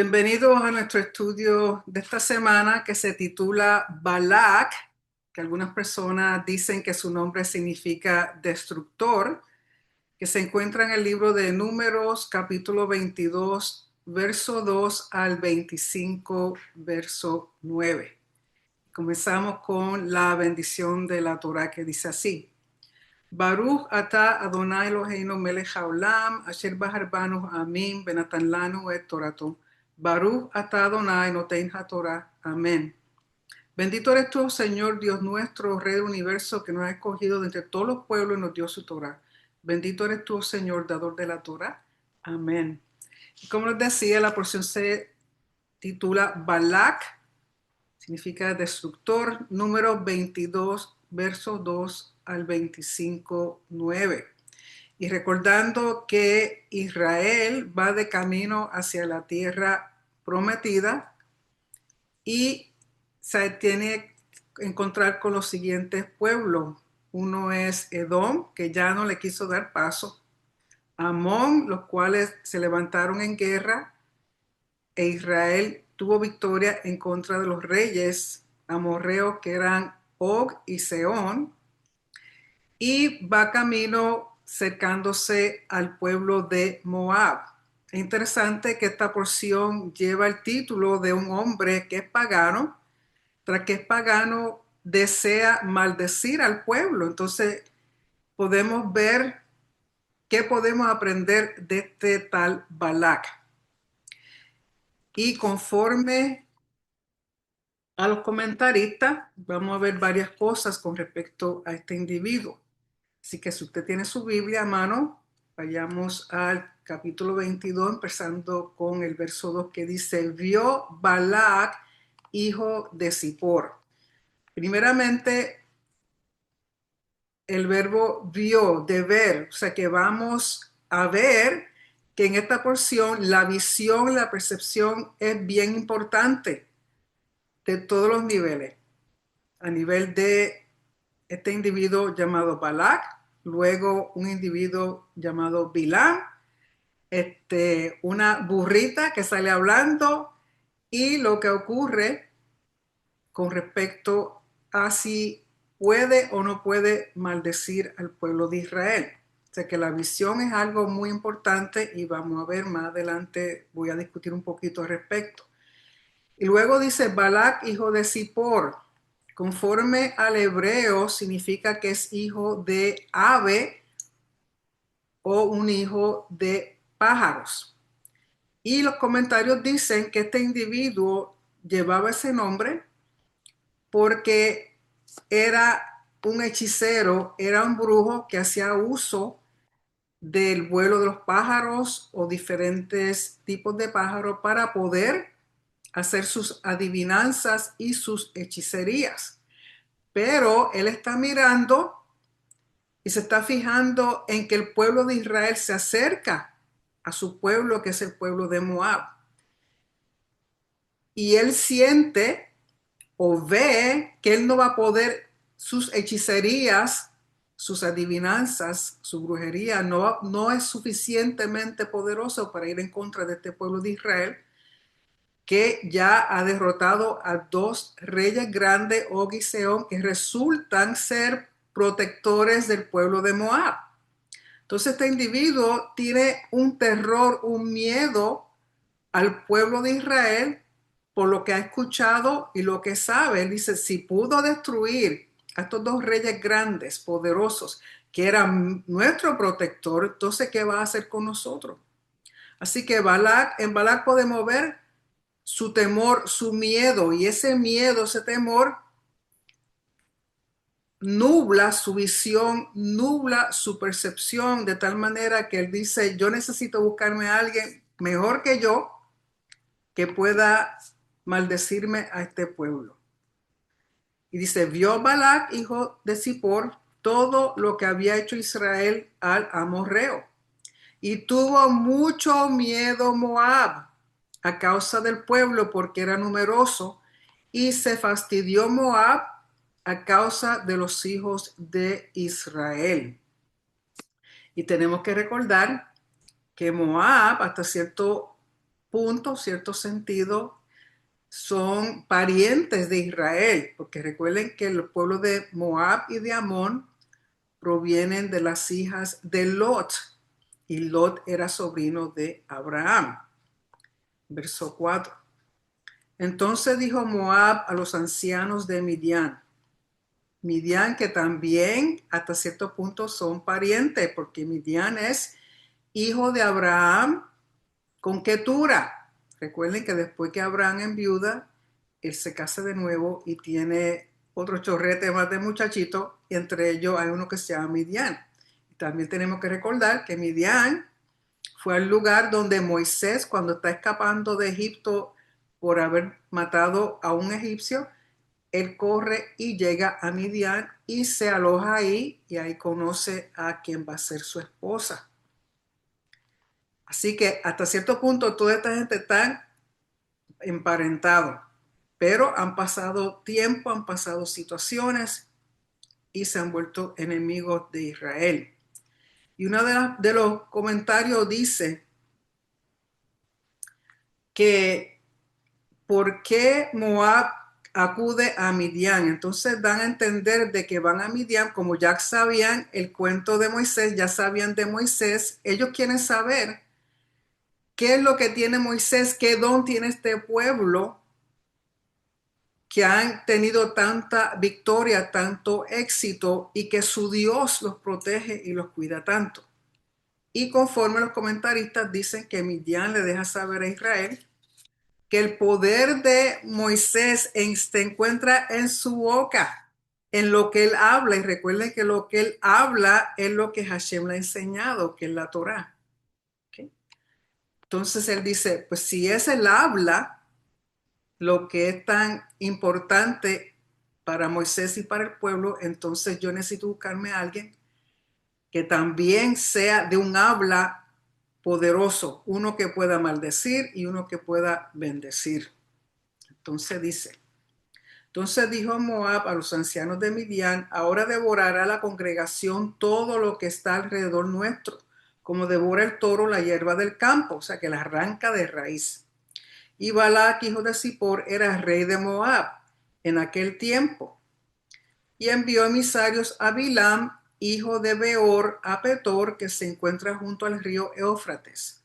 Bienvenidos a nuestro estudio de esta semana que se titula Balak, que algunas personas dicen que su nombre significa destructor, que se encuentra en el libro de Números, capítulo 22, verso 2 al 25, verso 9. Comenzamos con la bendición de la Torá que dice así. Baruch ata Adonai Eloheinu melech haolam, asher bahar banu amin, benatan lanu et torato. Baruch ata Adonai noten haTorah. Amén. Bendito eres tú, Señor Dios nuestro, Rey del universo, que nos ha escogido de entre todos los pueblos y nos dio su Torah. Bendito eres tú, Señor, dador de la Torah. Amén. Y como les decía, la porción se titula Balak, significa destructor, número 22, versos 2 al 25, 9. Y recordando que Israel va de camino hacia la tierra prometida y se tiene que encontrar con los siguientes pueblos. Uno es Edom, que ya no le quiso dar paso. Amón, los cuales se levantaron en guerra, e Israel tuvo victoria en contra de los reyes amorreos que eran Og y Sehón, y va camino cercándose al pueblo de Moab. Es interesante que esta porción lleva el título de un hombre que es pagano, tras que es pagano desea maldecir al pueblo. Entonces podemos ver qué podemos aprender de este tal Balak. Y conforme a los comentaristas, vamos a ver varias cosas con respecto a este individuo. Así que si usted tiene su Biblia a mano, vayamos al capítulo 22, empezando con el verso 2 que dice, vio Balac, hijo de Zippor. Primeramente, el verbo vio, de ver, o sea que vamos a ver que en esta porción la visión, la percepción es bien importante de todos los niveles. A nivel de este individuo llamado Balak, luego un individuo llamado Bilam, una burrita que sale hablando y lo que ocurre con respecto a si puede o no puede maldecir al pueblo de Israel. O sea que la visión es algo muy importante y vamos a ver más adelante, voy a discutir un poquito al respecto. Y luego dice Balak, hijo de Zippor. Conforme al hebreo significa que es hijo de ave o un hijo de pájaros. Y los comentarios dicen que este individuo llevaba ese nombre porque era un hechicero, era un brujo que hacía uso del vuelo de los pájaros o diferentes tipos de pájaros para poder hacer sus adivinanzas y sus hechicerías. Pero él está mirando y se está fijando en que el pueblo de Israel se acerca a su pueblo, que es el pueblo de Moab. Y él siente o ve que él no va a poder sus hechicerías, sus adivinanzas, su brujería, no es suficientemente poderoso para ir en contra de este pueblo de Israel, que ya ha derrotado a dos reyes grandes, Og y Sehón, que resultan ser protectores del pueblo de Moab. Entonces este individuo tiene un terror, un miedo al pueblo de Israel por lo que ha escuchado y lo que sabe. Él dice, si pudo destruir a estos dos reyes grandes, poderosos, que eran nuestro protector, entonces ¿qué va a hacer con nosotros? Así que en Balak podemos ver su temor, su miedo, y ese miedo, ese temor nubla su visión, nubla su percepción, de tal manera que él dice, yo necesito buscarme a alguien mejor que yo que pueda maldecirme a este pueblo. Y dice, vio Balac, hijo de Zippor, todo lo que había hecho Israel al amorreo. Y tuvo mucho miedo Moab a causa del pueblo porque era numeroso, y se fastidió Moab a causa de los hijos de Israel. Y tenemos que recordar que Moab hasta cierto punto, cierto sentido, son parientes de Israel, porque recuerden que el pueblo de Moab y de Amón provienen de las hijas de Lot, y Lot era sobrino de Abraham. Verso 4. Entonces dijo Moab a los ancianos de Midian, Midian que también hasta cierto punto son parientes, porque Midian es hijo de Abraham con Ketura. Recuerden que después que Abraham enviuda, él se casa de nuevo y tiene otro chorrete más de muchachitos, y entre ellos hay uno que se llama Midian. También tenemos que recordar que Midian fue el lugar donde Moisés, cuando está escapando de Egipto por haber matado a un egipcio, él corre y llega a Midian y se aloja ahí, y ahí conoce a quien va a ser su esposa. Así que hasta cierto punto toda esta gente está emparentado, pero han pasado tiempo, han pasado situaciones y se han vuelto enemigos de Israel. Y uno de los comentarios dice que ¿por qué Moab acude a Midian? Entonces dan a entender de que van a Midian, como ya sabían el cuento de Moisés, ya sabían de Moisés, ellos quieren saber qué es lo que tiene Moisés, qué don tiene este pueblo que han tenido tanta victoria, tanto éxito, y que su Dios los protege y los cuida tanto. Y conforme los comentaristas dicen que Midian le deja saber a Israel que el poder de Moisés se encuentra en su boca, en lo que él habla. Y recuerden que lo que él habla es lo que Hashem le ha enseñado, que es la Torá. ¿Okay? Entonces él dice, pues si es el habla, lo que es tan importante para Moisés y para el pueblo, entonces yo necesito buscarme a alguien que también sea de un habla poderoso, uno que pueda maldecir y uno que pueda bendecir. Entonces dice, entonces dijo Moab a los ancianos de Midian, ahora devorará la congregación todo lo que está alrededor nuestro, como devora el toro la hierba del campo, o sea que la arranca de raíz. Y Balac, hijo de Zippor, era rey de Moab en aquel tiempo, y envió emisarios a Bilam, hijo de Beor, a Petor, que se encuentra junto al río Éufrates.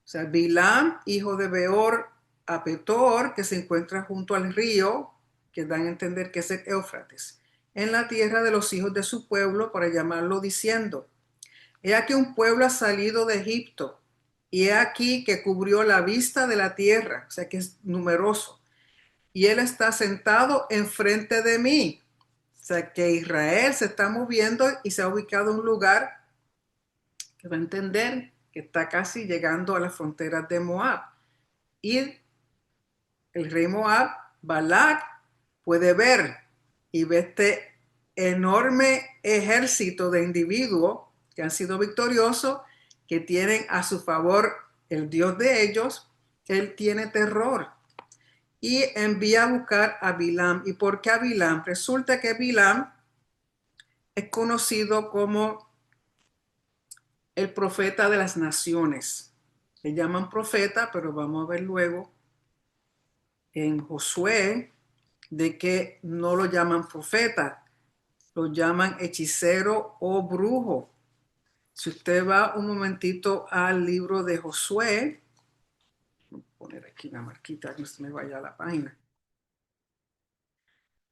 O sea, Bilam, hijo de Beor, a Petor, que se encuentra junto al río, que dan a entender que es el Éufrates, en la tierra de los hijos de su pueblo, para llamarlo diciendo, he aquí un pueblo ha salido de Egipto, y he aquí que cubrió la vista de la tierra, o sea que es numeroso, y él está sentado enfrente de mí. O sea que Israel se está moviendo y se ha ubicado en un lugar que va a entender que está casi llegando a las fronteras de Moab. Y el rey Moab, Balac, puede ver y ve este enorme ejército de individuos que han sido victoriosos, que tienen a su favor el Dios de ellos. Él tiene terror y envía a buscar a Bilam. ¿Y por qué a Bilam? Resulta que Bilam es conocido como el profeta de las naciones. Le llaman profeta, pero vamos a ver luego en Josué de que no lo llaman profeta, lo llaman hechicero o brujo. Si usted va un momentito al libro de Josué, voy a poner aquí una marquita que no se me vaya a la página.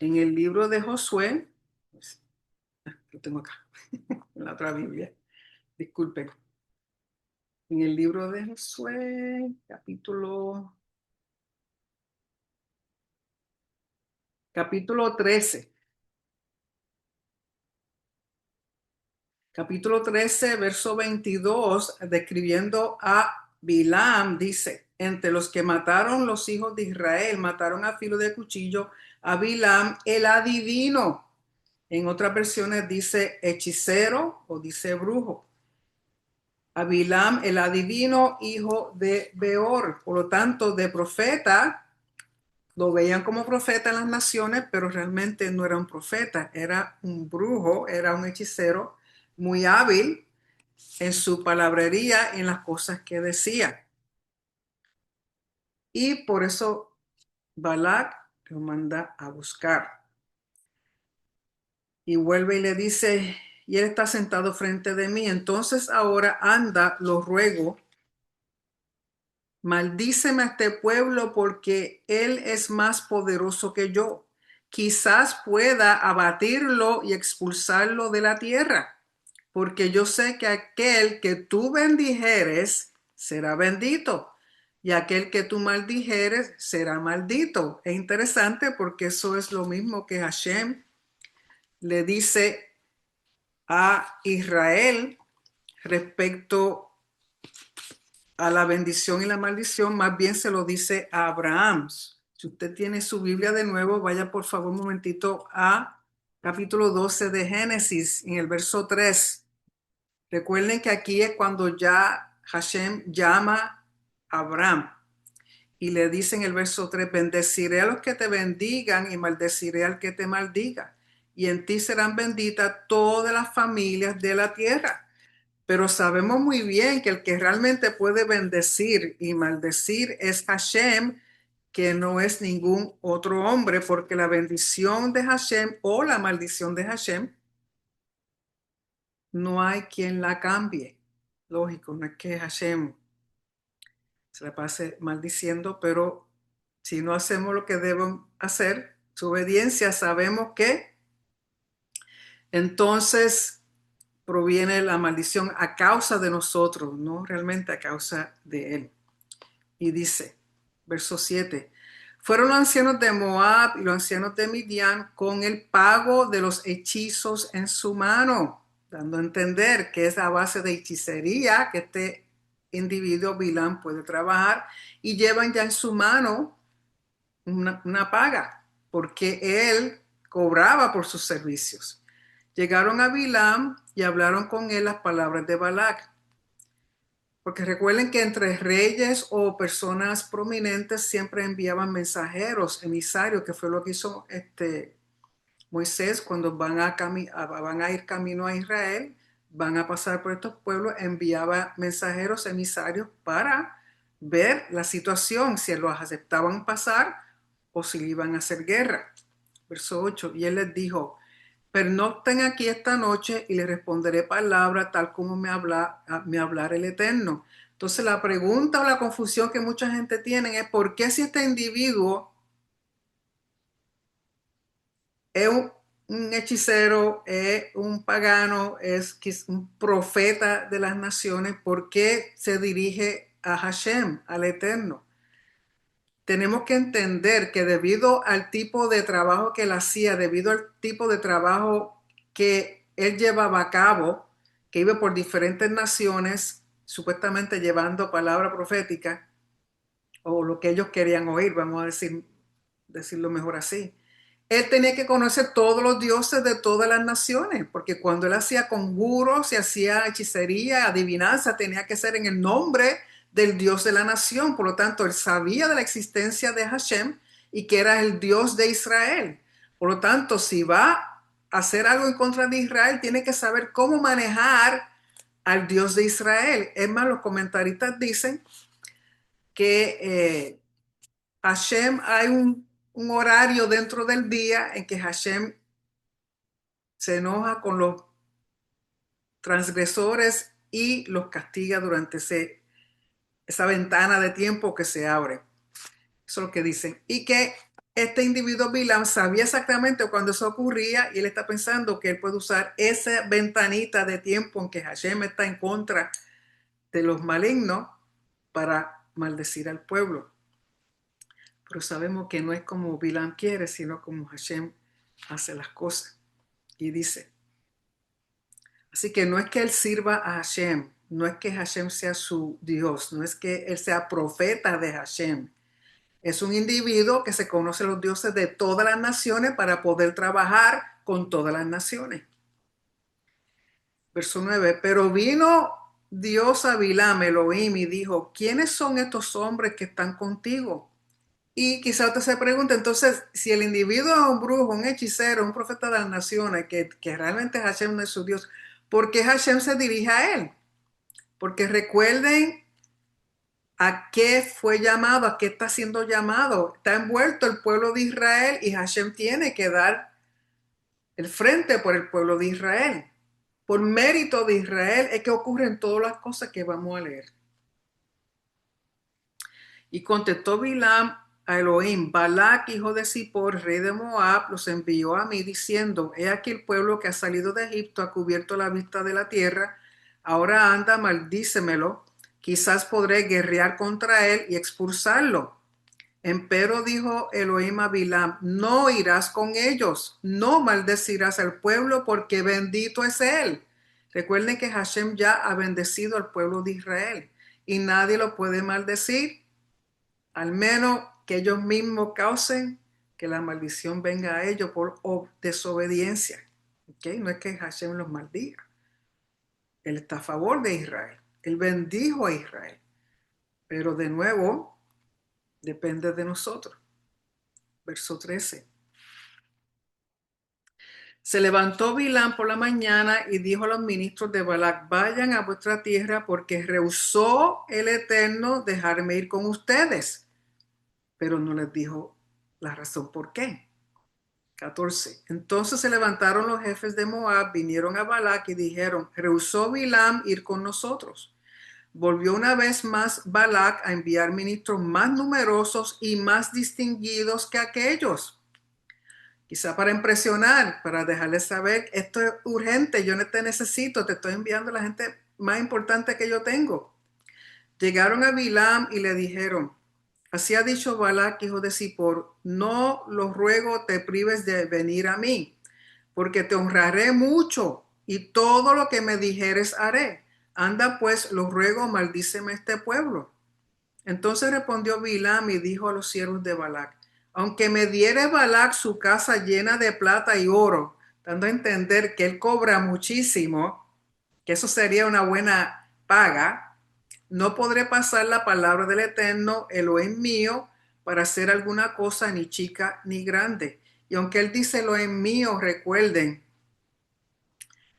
En el libro de Josué, pues, lo tengo acá, en la otra Biblia, disculpen. En el libro de Josué, capítulo 13. Capítulo 13, verso 22, describiendo a Bilam, dice, entre los que mataron los hijos de Israel, mataron a filo de cuchillo a Bilam, el adivino. En otras versiones dice hechicero o dice brujo. A Bilam, el adivino, hijo de Beor. Por lo tanto, de profeta, lo veían como profeta en las naciones, pero realmente no era un profeta, era un brujo, era un hechicero muy hábil en su palabrería y en las cosas que decía. y por eso Balac lo manda a buscar. Y vuelve y le dice, y él está sentado frente de mí, entonces ahora anda, lo ruego, maldíceme a este pueblo porque él es más poderoso que yo. Quizás pueda abatirlo y expulsarlo de la tierra, porque yo sé que aquel que tú bendijeres será bendito y aquel que tú maldijeres será maldito. Es interesante porque eso es lo mismo que Hashem le dice a Israel respecto a la bendición y la maldición, más bien se lo dice a Abraham. Si usted tiene su Biblia de nuevo, vaya por favor un momentito a capítulo 12 de Génesis, en el verso 3. Recuerden que aquí es cuando ya Hashem llama a Abraham y le dice en el verso 3, bendeciré a los que te bendigan y maldeciré al que te maldiga. Y en ti serán benditas todas las familias de la tierra. Pero sabemos muy bien que el que realmente puede bendecir y maldecir es Hashem, que no es ningún otro hombre, porque la bendición de Hashem o la maldición de Hashem no hay quien la cambie. Lógico, no es que Hashem se la pase maldiciendo, pero si no hacemos lo que debemos hacer, su obediencia, sabemos que entonces proviene la maldición a causa de nosotros, no realmente a causa de él. Y dice, verso 7, fueron los ancianos de Moab y los ancianos de Midian con el pago de los hechizos en su mano, dando a entender que es a base de hechicería que este individuo Bilam puede trabajar, y llevan ya en su mano una paga, porque él cobraba por sus servicios. Llegaron a Bilam y hablaron con él las palabras de Balac. Porque recuerden que entre reyes o personas prominentes siempre enviaban mensajeros, emisarios, que fue lo que hizo Moisés cuando van a ir camino a Israel, van a pasar por estos pueblos, enviaba mensajeros, emisarios para ver la situación, si los aceptaban pasar o si le iban a hacer guerra. Verso 8, y él les dijo, pernocten aquí esta noche y les responderé palabra tal como me hablara el Eterno. Entonces la pregunta o la confusión que mucha gente tiene es ¿por qué si este individuo es un hechicero, es un pagano, es un profeta de las naciones, por qué se dirige a Hashem, al Eterno? Tenemos que entender que debido al tipo de trabajo que él hacía, debido al tipo de trabajo que él llevaba a cabo, que iba por diferentes naciones, supuestamente llevando palabra profética, o lo que ellos querían oír, vamos a decirlo mejor así. Él tenía que conocer todos los dioses de todas las naciones, porque cuando él hacía conjuros, se hacía hechicería, adivinanza, tenía que ser en el nombre del Dios de la nación. Por lo tanto, él sabía de la existencia de Hashem y que era el Dios de Israel. Por lo tanto, si va a hacer algo en contra de Israel, tiene que saber cómo manejar al Dios de Israel. Es más, los comentaristas dicen que Hashem hay un horario dentro del día en que Hashem se enoja con los transgresores y los castiga durante esa ventana de tiempo que se abre. Eso es lo que dicen. Y que este individuo Bilam sabía exactamente cuando eso ocurría y él está pensando que él puede usar esa ventanita de tiempo en que Hashem está en contra de los malignos para maldecir al pueblo. Pero sabemos que no es como Bilam quiere, sino como Hashem hace las cosas. Y dice, así que no es que él sirva a Hashem, no es que Hashem sea su Dios, no es que él sea profeta de Hashem. Es un individuo que se conoce los dioses de todas las naciones para poder trabajar con todas las naciones. Verso 9, pero vino Dios a Bilam, Elohim, y dijo, ¿quiénes son estos hombres que están contigo? Y quizá usted se pregunte, entonces, si el individuo es un brujo, un hechicero, un profeta de las naciones, que realmente Hashem no es su Dios, ¿por qué Hashem se dirige a él? Porque recuerden ¿A qué fue llamado? ¿A qué está siendo llamado? Está envuelto el pueblo de Israel y Hashem tiene que dar el frente por el pueblo de Israel. Por mérito de Israel es que ocurren todas las cosas que vamos a leer. Y contestó Bilam a Elohim: Balac, hijo de Zippor, rey de Moab, los envió a mí diciendo: He aquí el pueblo que ha salido de Egipto ha cubierto la vista de la tierra. Ahora anda, maldícemelo. Quizás podré guerrear contra él y expulsarlo. Empero dijo Elohim a Bilam: No irás con ellos, no maldecirás al pueblo, porque bendito es él. Recuerden que Hashem ya ha bendecido al pueblo de Israel y nadie lo puede maldecir, al menos que ellos mismos causen que la maldición venga a ellos por desobediencia. ¿Okay? No es que Hashem los maldiga. Él está a favor de Israel. Él bendijo a Israel. Pero de nuevo, depende de nosotros. Verso 13. Se levantó Bilam por la mañana y dijo a los ministros de Balac: Vayan a vuestra tierra, porque rehusó el Eterno dejarme ir con ustedes. Pero no les dijo la razón por qué. 14. Entonces se levantaron los jefes de Moab, vinieron a Balac y dijeron: Rehusó Bilam ir con nosotros. Volvió una vez más Balac a enviar ministros más numerosos y más distinguidos que aquellos. Quizá para impresionar, para dejarles saber: esto es urgente, yo no te necesito, te estoy enviando a la gente más importante que yo tengo. Llegaron a Bilam y le dijeron: Así ha dicho Balac, hijo de Zippor: No los ruego te prives de venir a mí, porque te honraré mucho y todo lo que me dijeres haré. Anda pues, los ruego, maldíceme este pueblo. Entonces respondió Bilam y dijo a los siervos de Balac: Aunque me diere Balac su casa llena de plata y oro, dando a entender que él cobra muchísimo, que eso sería una buena paga, no podré pasar la palabra del Eterno, Elohim mío, para hacer alguna cosa ni chica ni grande. Y aunque él dice Elohim mío, recuerden,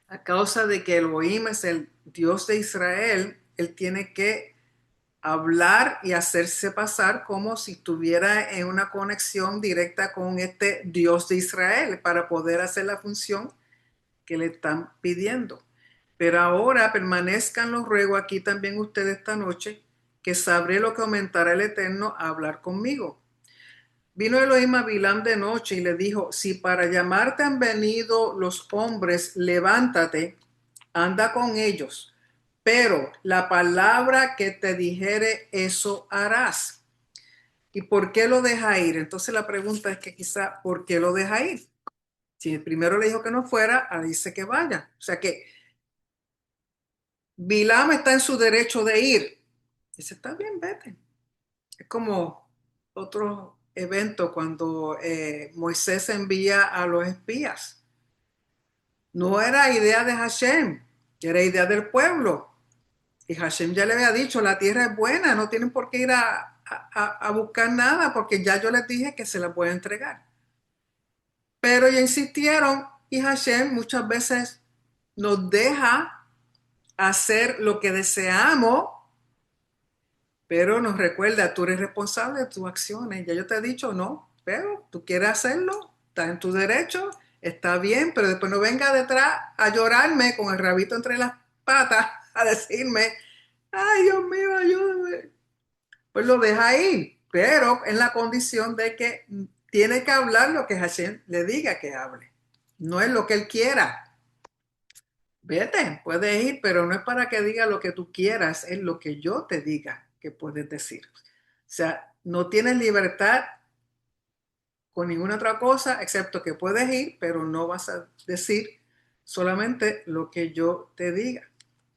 a causa de que Elohim es el Dios de Israel, él tiene que hablar y hacerse pasar como si estuviera en una conexión directa con este Dios de Israel para poder hacer la función que le están pidiendo. Pero ahora permanezcan, los ruego, aquí también ustedes esta noche, que sabré lo que aumentará el Eterno a hablar conmigo. Vino Elohim a Bilam de noche y le dijo: Si para llamarte han venido los hombres, levántate, anda con ellos, pero la palabra que te dijere, eso harás. ¿Y por qué lo deja ir? Entonces la pregunta es que quizá, ¿por qué lo deja ir? Si el primero le dijo que no fuera, ahora dice que vaya. O sea que Bilam está en su derecho de ir. Dice: está bien, vete. Es como otro evento cuando Moisés envía a los espías. No era idea de Hashem, era idea del pueblo. Y Hashem ya le había dicho: la tierra es buena, no tienen por qué ir a buscar nada, porque ya yo les dije que se la puede entregar. Pero ya insistieron, y Hashem muchas veces nos deja hacer lo que deseamos, pero nos recuerda: tú eres responsable de tus acciones. Ya yo te he dicho no, pero tú quieres hacerlo, estás en tu derecho, está bien, pero después no venga detrás a llorarme con el rabito entre las patas a decirme: ay, Dios mío, ayúdame. Pues lo deja ahí, pero en la condición de que tiene que hablar lo que Hashem le diga que hable. No es lo que él quiera. Vete, puedes ir, pero no es para que diga lo que tú quieras, es lo que yo te diga que puedes decir. O sea, no tienes libertad con ninguna otra cosa, excepto que puedes ir, pero no vas a decir solamente lo que yo te diga.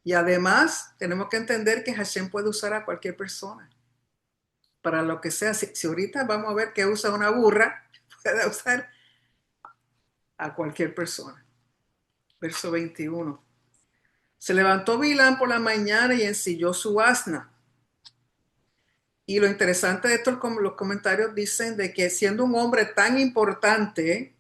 Y además, tenemos que entender que Hashem puede usar a cualquier persona para lo que sea. Si ahorita vamos a ver que usa una burra, puede usar a cualquier persona. Verso 21. Se levantó Bilán por la mañana y ensilló su asna. Y lo interesante de esto, como los comentarios dicen, de que siendo un hombre tan importante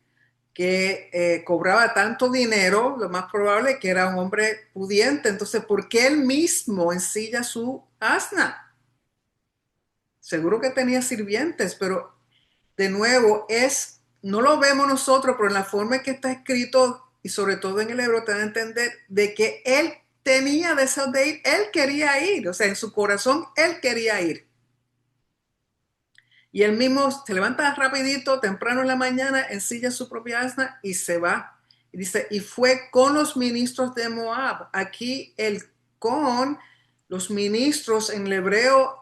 que cobraba tanto dinero, lo más probable es que era un hombre pudiente. Entonces, ¿por qué él mismo ensilla su asna? Seguro que tenía sirvientes, pero de nuevo, no lo vemos nosotros, pero en la forma en que está escrito, y sobre todo en el hebreo, te da a entender de que él tenía deseo de ir, él quería ir, o sea, en su corazón él quería ir. Y él mismo se levanta rapidito, temprano en la mañana, ensilla su propia asna y se va. Y dice, y fue con los ministros de Moab. Aquí el con los ministros en el hebreo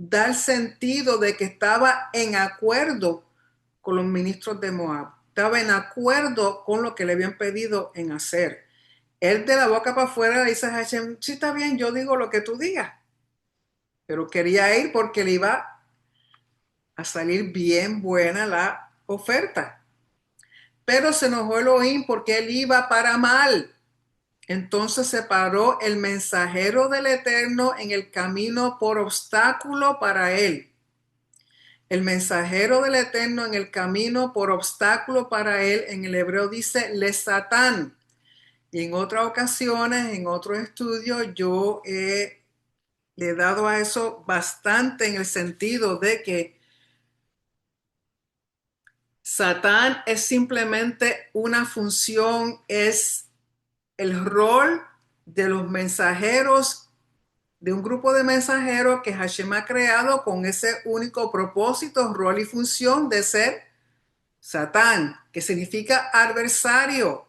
da el sentido de que estaba en acuerdo con los ministros de Moab. Estaba en acuerdo con lo que le habían pedido en hacer. Él de la boca para afuera le dice a Hashem, sí está bien, yo digo lo que tú digas. Pero quería ir porque le iba a salir bien buena la oferta. Pero se enojó Elohim porque él iba para mal. Entonces se paró el mensajero del Eterno en el camino por obstáculo para él. El mensajero del Eterno en el camino por obstáculo para él, en el hebreo dice le Satán. Y en otras ocasiones, en otros estudios, le he dado a eso bastante en el sentido de que Satán es simplemente una función, es el rol de los mensajeros, de un grupo de mensajeros que Hashem ha creado con ese único propósito, rol y función de ser Satán, que significa adversario.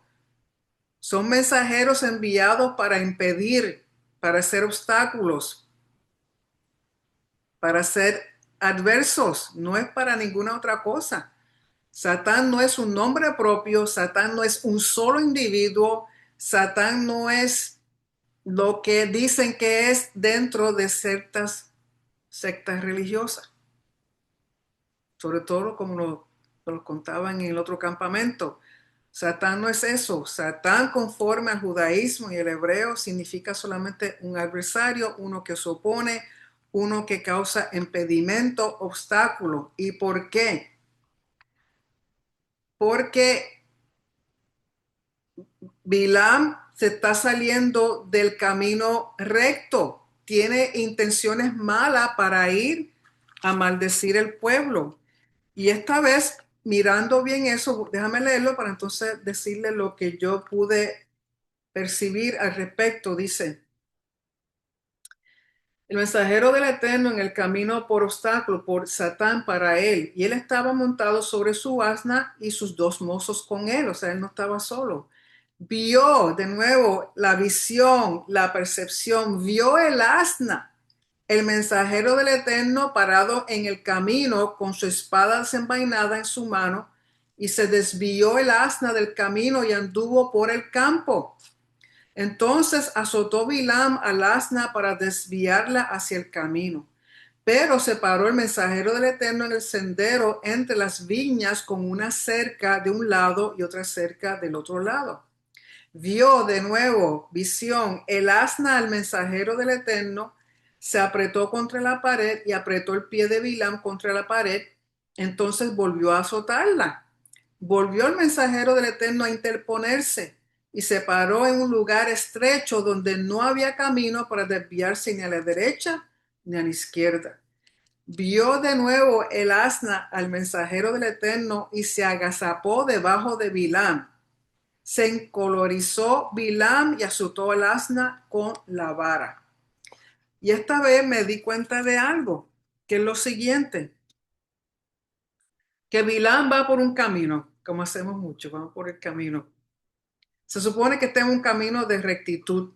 Son mensajeros enviados para impedir, para hacer obstáculos, para ser adversos, no es para ninguna otra cosa. Satán no es un nombre propio, Satán no es un solo individuo, Satán no es lo que dicen que es dentro de ciertas sectas religiosas, sobre todo como lo contaban en el otro campamento. Satán no es eso, Satán conforme al judaísmo y el hebreo significa solamente un adversario, uno que se opone, uno que causa impedimento, obstáculo. ¿Y por qué? Porque Bilam se está saliendo del camino recto, tiene intenciones malas para ir a maldecir el pueblo. Y esta vez, mirando bien eso, déjame leerlo para entonces decirle lo que yo pude percibir al respecto. Dice, el mensajero del Eterno en el camino por obstáculo, por Satán para él, y él estaba montado sobre su asna y sus dos mozos con él, o sea, él no estaba solo. Vio de nuevo la visión, la percepción, vio el asna, el mensajero del Eterno parado en el camino con su espada desenvainada en su mano, y se desvió el asna del camino y anduvo por el campo. Entonces azotó Bilam al asna para desviarla hacia el camino. Pero se paró el mensajero del Eterno en el sendero entre las viñas con una cerca de un lado y otra cerca del otro lado. Vio de nuevo visión, el asna al mensajero del Eterno se apretó contra la pared y apretó el pie de Bilam contra la pared. Entonces volvió a azotarla. Volvió el mensajero del Eterno a interponerse y se paró en un lugar estrecho donde no había camino para desviarse ni a la derecha ni a la izquierda. Vio de nuevo el asna al mensajero del Eterno y se agazapó debajo de Bilam. Se encolorizó Bilam y azotó el asna con la vara. Y esta vez me di cuenta de algo, que es lo siguiente, que Bilam va por un camino, como hacemos mucho, vamos por el camino. Se supone que está en un camino de rectitud,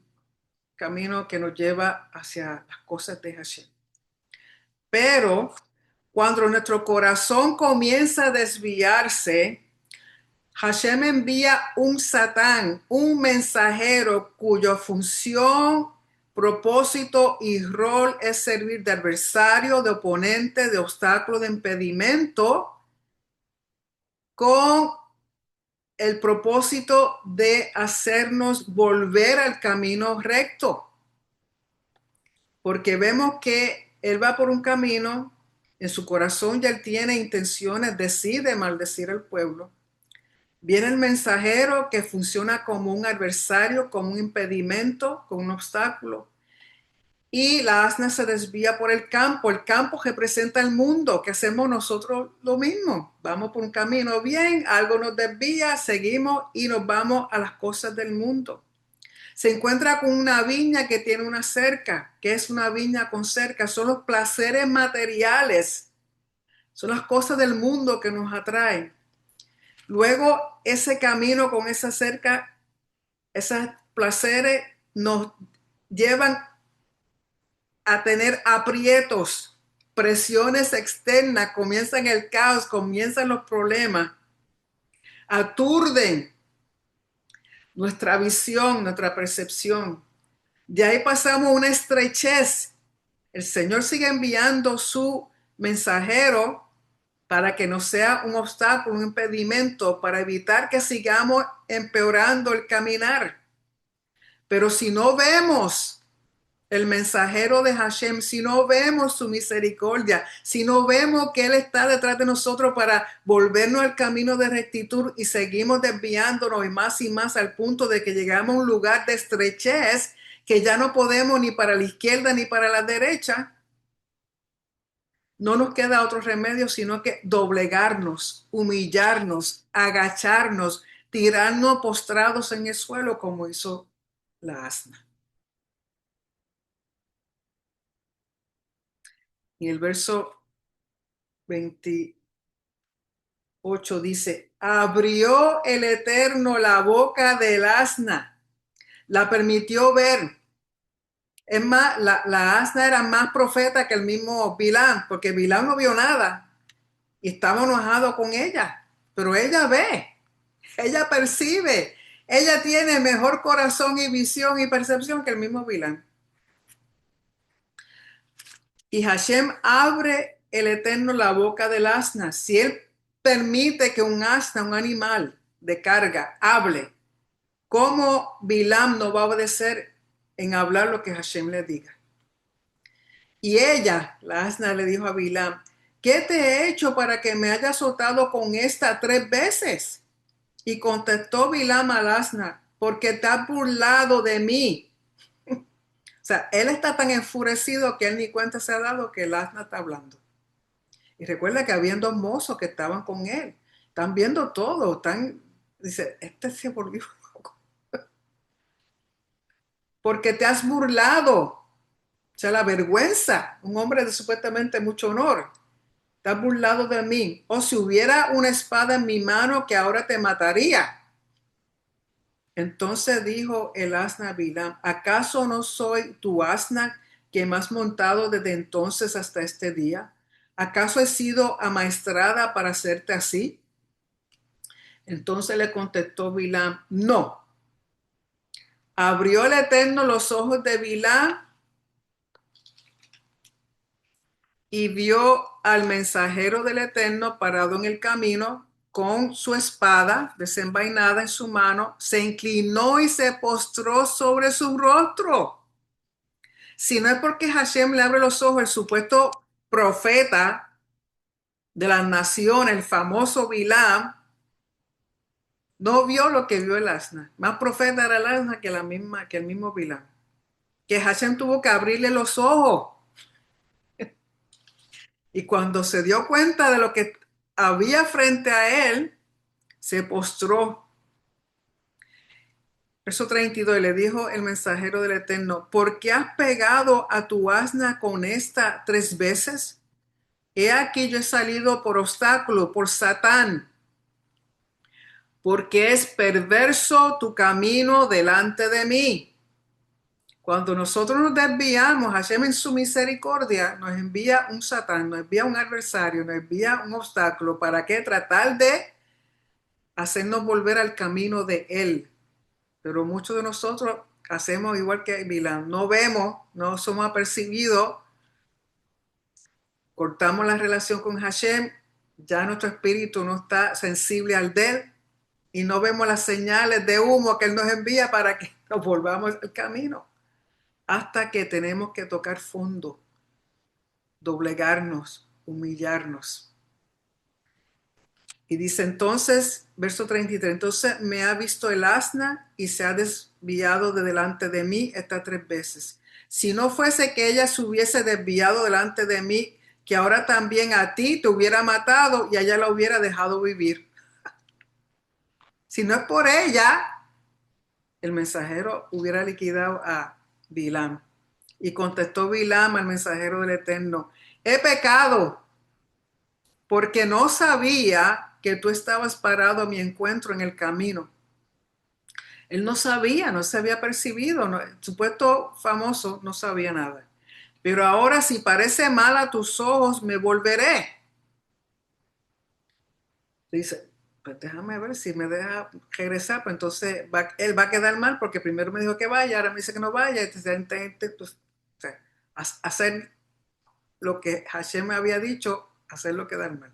camino que nos lleva hacia las cosas de Hashem. Pero cuando nuestro corazón comienza a desviarse, Hashem envía un Satán, un mensajero cuya función, propósito y rol es servir de adversario, de oponente, de obstáculo, de impedimento, con el propósito de hacernos volver al camino recto. Porque vemos que él va por un camino, en su corazón ya él tiene intenciones, decide maldecir al pueblo. Viene el mensajero que funciona como un adversario, como un impedimento, como un obstáculo. y la asna se desvía por el campo. El campo representa el mundo, que hacemos nosotros lo mismo. Vamos por un camino bien, algo nos desvía, seguimos y nos vamos a las cosas del mundo. Se encuentra con una viña que tiene una cerca. ¿Qué es una viña con cerca? Son los placeres materiales, son las cosas del mundo que nos atraen. Luego, ese camino con esa cerca, esos placeres nos llevan a tener aprietos, presiones externas, comienzan el caos, comienzan los problemas, aturden nuestra visión, nuestra percepción. De ahí pasamos a una estrechez. El Señor sigue enviando su mensajero para que no sea un obstáculo, un impedimento, para evitar que sigamos empeorando el caminar. Pero si no vemos el mensajero de Hashem, si no vemos su misericordia, si no vemos que Él está detrás de nosotros para volvernos al camino de rectitud y seguimos desviándonos y más al punto de que llegamos a un lugar de estrechez que ya no podemos ni para la izquierda ni para la derecha, no nos queda otro remedio sino que doblegarnos, humillarnos, agacharnos, tirarnos postrados en el suelo como hizo la asna. Y el verso 28 dice, abrió el Eterno la boca del asna, la permitió ver. Es más, la asna era más profeta que el mismo Bilán, porque Bilán no vio nada y estaba enojado con ella, pero ella ve, ella percibe, ella tiene mejor corazón y visión y percepción que el mismo Bilán. Y Hashem abre el Eterno la boca del asna. Si él permite que un asna, un animal de carga, hable, ¿cómo Bilam no va a obedecer en hablar lo que Hashem le diga? Y ella, la asna, le dijo a Bilam, ¿qué te he hecho para que me hayas azotado con esta 3 veces? Y contestó Bilam al asna, porque te has burlado de mí. O sea, él está tan enfurecido que él ni cuenta se ha dado que el asna está hablando. Y recuerda que habían 2 mozos que estaban con él. Están viendo todo. Dice, este se volvió loco. Porque te has burlado. O sea, la vergüenza. Un hombre de supuestamente mucho honor. Te has burlado de mí. O si hubiera una espada en mi mano que ahora te mataría. Entonces dijo el asna a Bilam, ¿acaso no soy tu asna que me has montado desde entonces hasta este día? ¿Acaso he sido amaestrada para hacerte así? Entonces le contestó Bilam, no. Abrió el Eterno los ojos de Bilam y vio al mensajero del Eterno parado en el camino con su espada desenvainada en su mano, se inclinó y se postró sobre su rostro. Si no es porque Hashem le abre los ojos, el supuesto profeta de las naciones, el famoso Bilam, no vio lo que vio el asna. Más profeta era el asna que el mismo Bilam. Que Hashem tuvo que abrirle los ojos. Y cuando se dio cuenta de lo que había frente a él, se postró. Verso 32, le dijo el mensajero del Eterno, ¿por qué has pegado a tu asna con esta 3 veces? He aquí yo he salido por obstáculo, por Satán, porque es perverso tu camino delante de mí. Cuando nosotros nos desviamos, Hashem en su misericordia nos envía un Satán, nos envía un adversario, nos envía un obstáculo. ¿Para qué? Tratar de hacernos volver al camino de Él. Pero muchos de nosotros hacemos igual que Bilam. No vemos, no somos apercibidos, cortamos la relación con Hashem, ya nuestro espíritu no está sensible al de Él y no vemos las señales de humo que Él nos envía para que nos volvamos al camino. Hasta que tenemos que tocar fondo, doblegarnos, humillarnos. Y dice entonces, verso 33, entonces me ha visto el asna y se ha desviado de delante de mí estas 3 veces. si no fuese que ella se hubiese desviado delante de mí, que ahora también a ti te hubiera matado y a ella la hubiera dejado vivir. Si no es por ella, el mensajero hubiera liquidado a Bilam. Y contestó Bilam al mensajero del Eterno: he pecado porque no sabía que tú estabas parado a mi encuentro en el camino. Él no sabía, no se había percibido, no, el supuesto famoso no sabía nada. Pero ahora, si parece mal a tus ojos, me volveré. Dice, pues déjame ver si me deja regresar, pues entonces él va a quedar mal porque primero me dijo que vaya, ahora me dice que no vaya, entonces, pues, o sea, hacer lo que Hashem me había dicho, hacerlo quedar mal.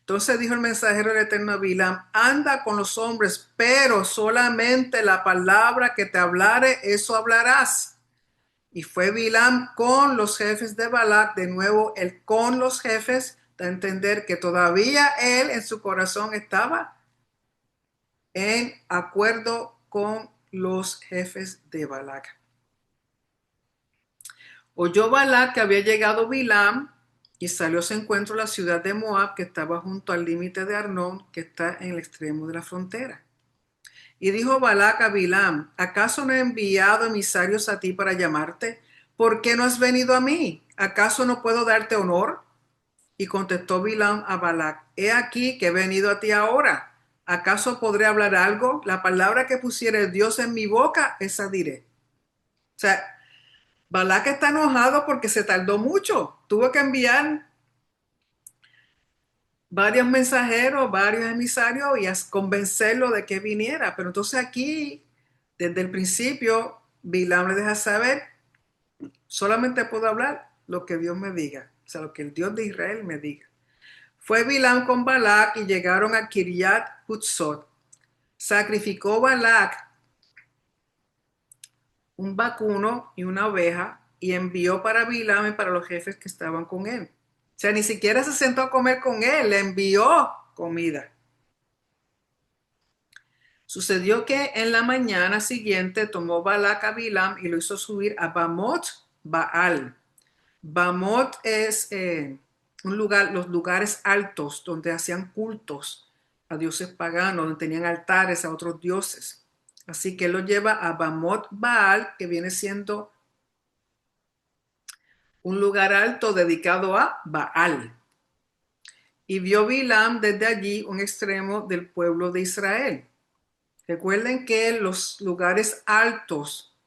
Entonces dijo el mensajero del Eterno a Bilam: anda con los hombres, pero solamente la palabra que te hablare, eso hablarás. Y fue Bilam con los jefes de Balac. De nuevo, el con los jefes da a entender que todavía él en su corazón estaba en acuerdo con los jefes de Balac. Oyó Balac que había llegado Bilam y salió a su encuentro a la ciudad de Moab, que estaba junto al límite de Arnón, que está en el extremo de la frontera. Y dijo Balac a Bilam: ¿acaso no he enviado emisarios a ti para llamarte? ¿Por qué no has venido a mí? ¿Acaso no puedo darte honor? Y contestó Bilam a Balac: he aquí que he venido a ti ahora. ¿Acaso podré hablar algo? La palabra que pusiere Dios en mi boca, esa diré. O sea, Balac está enojado porque se tardó mucho. Tuvo que enviar varios mensajeros, varios emisarios y a convencerlo de que viniera. Pero entonces aquí, desde el principio, Bilam le deja saber: solamente puedo hablar lo que Dios me diga, o sea, lo que el Dios de Israel me diga. Fue Bilam con Balac y llegaron a Kiriat Hutzot. Sacrificó Balac un vacuno y una oveja y envió para Bilam y para los jefes que estaban con él. O sea, ni siquiera se sentó a comer con él, le envió comida. Sucedió que en la mañana siguiente tomó Balac a Bilam y lo hizo subir a Bamot Baal. Bamot es un lugar, los lugares altos donde hacían cultos a dioses paganos, donde tenían altares a otros dioses. Así que él lo lleva a Bamot Baal, que viene siendo un lugar alto dedicado a Baal. Y vio Bilam desde allí un extremo del pueblo de Israel. Recuerden que los lugares altos,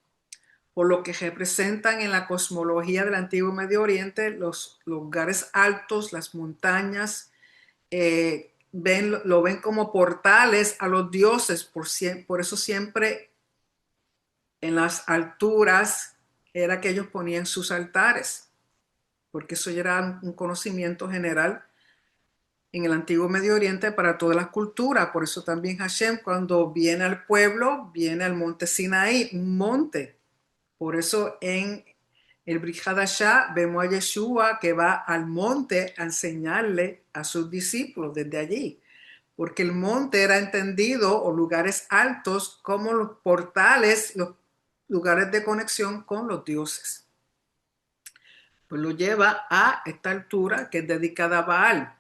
por lo que representan en la cosmología del antiguo Medio Oriente, los lugares altos, las montañas, lo ven como portales a los dioses. Por eso siempre en las alturas era que ellos ponían sus altares, porque eso ya era un conocimiento general en el antiguo Medio Oriente para todas las culturas. Por eso también Hashem, cuando viene al pueblo, viene al monte Sinaí, un monte. Por eso en el Brit Hadashah vemos a Yeshua que va al monte a enseñarle a sus discípulos desde allí, porque el monte era entendido, o lugares altos, como los portales, los lugares de conexión con los dioses. Pues lo lleva a esta altura que es dedicada a Baal.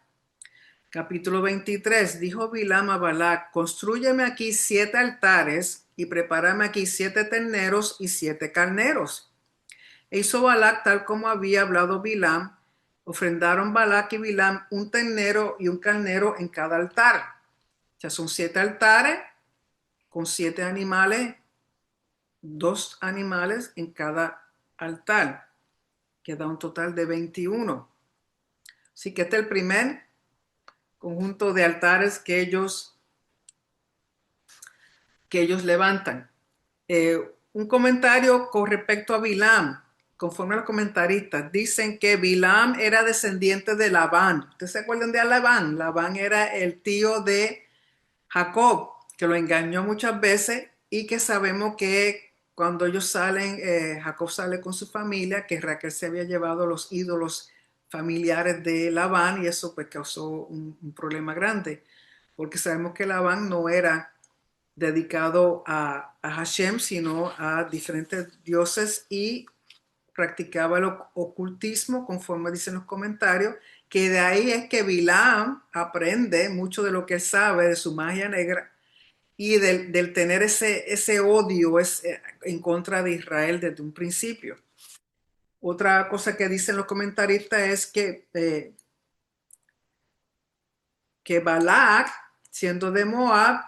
Capítulo 23. Dijo Bilam a Balac: constrúyeme aquí 7 altares y prepárame aquí 7 terneros y 7 carneros. E hizo Balac tal como había hablado Bilam. Ofrendaron Balac y Bilam un ternero y un carnero en cada altar. O sea, son 7 altares con 7 animales, 2 animales en cada altar, que da un total de 21. Así que este es el primer conjunto de altares que ellos levantan. Un comentario con respecto a Bilam. Conforme a los comentaristas, dicen que Bilam era descendiente de Labán. ¿Ustedes se acuerdan de Labán? Labán era el tío de Jacob, que lo engañó muchas veces y que sabemos que cuando ellos salen, Jacob sale con su familia, que Raquel se había llevado los ídolos familiares de Labán y eso pues causó un problema grande, porque sabemos que Labán no era dedicado a Hashem, sino a diferentes dioses y practicaba el ocultismo, conforme dicen los comentarios, que de ahí es que Bilam aprende mucho de lo que él sabe de su magia negra y del tener ese odio en contra de Israel desde un principio. Otra cosa que dicen los comentaristas es que Balak, siendo de Moab,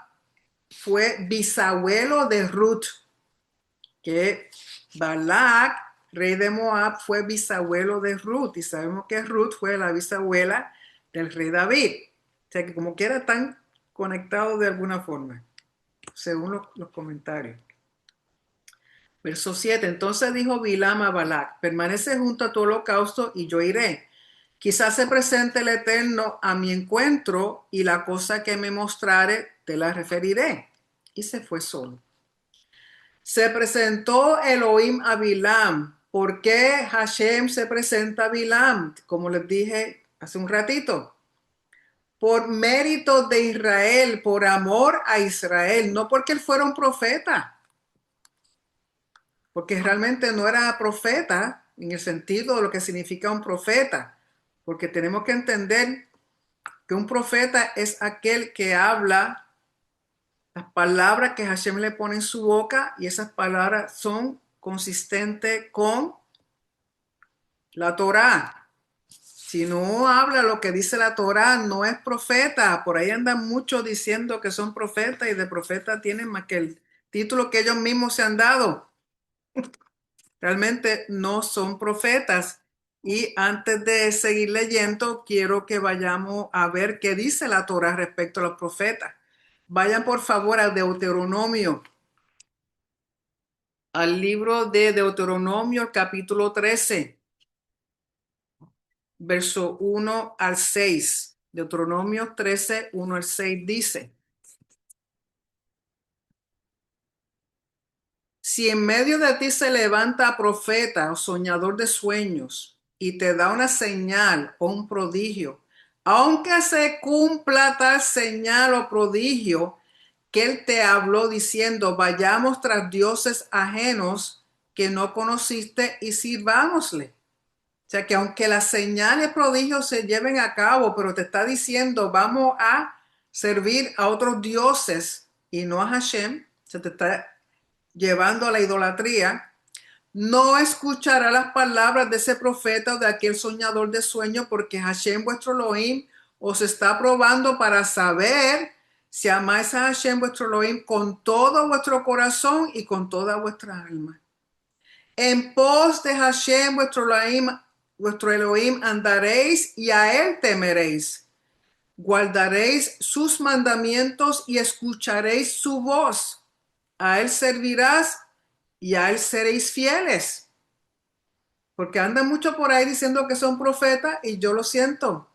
fue bisabuelo de Ruth, que Balak, rey de Moab, fue bisabuelo de Ruth, y sabemos que Ruth fue la bisabuela del rey David. O sea que como quiera están conectados de alguna forma, según los comentarios. Verso 7. Entonces dijo Bilam a Balac: permanece junto a tu holocausto y yo iré. Quizás se presente el Eterno a mi encuentro y la cosa que me mostrare te la referiré. Y se fue solo. Se presentó Elohim a Bilam. ¿Por qué Hashem se presenta a Bilam? Como les dije hace un ratito. Por mérito de Israel, por amor a Israel, no porque él fuera un profeta, porque realmente no era profeta en el sentido de lo que significa un profeta, porque tenemos que entender que un profeta es aquel que habla las palabras que Hashem le pone en su boca y esas palabras son consistentes con la Torá. Si no habla lo que dice la Torá, no es profeta. Por ahí andan muchos diciendo que son profetas y de profeta tienen más que el título que ellos mismos se han dado. Realmente no son profetas. Y antes de seguir leyendo, quiero que vayamos a ver qué dice la Torá respecto a los profetas. Vayan por favor al Deuteronomio, al libro de Deuteronomio, capítulo 13, verso 1 al 6. Deuteronomio 13, 1 al 6 dice: si en medio de ti se levanta profeta o soñador de sueños y te da una señal o un prodigio, aunque se cumpla tal señal o prodigio que él te habló diciendo, vayamos tras dioses ajenos que no conociste y sirvámosle. O sea que aunque las señales prodigios se lleven a cabo, pero te está diciendo, vamos a servir a otros dioses y no a Hashem, se te está llevando a la idolatría, no escuchará las palabras de ese profeta o de aquel soñador de sueño, porque Hashem vuestro Elohim os está probando para saber si amáis a Hashem vuestro Elohim con todo vuestro corazón y con toda vuestra alma. En pos de Hashem vuestro Elohim andaréis y a él temeréis. Guardaréis sus mandamientos y escucharéis su voz. A él servirás y a él seréis fieles. Porque andan mucho por ahí diciendo que son profetas y yo lo siento.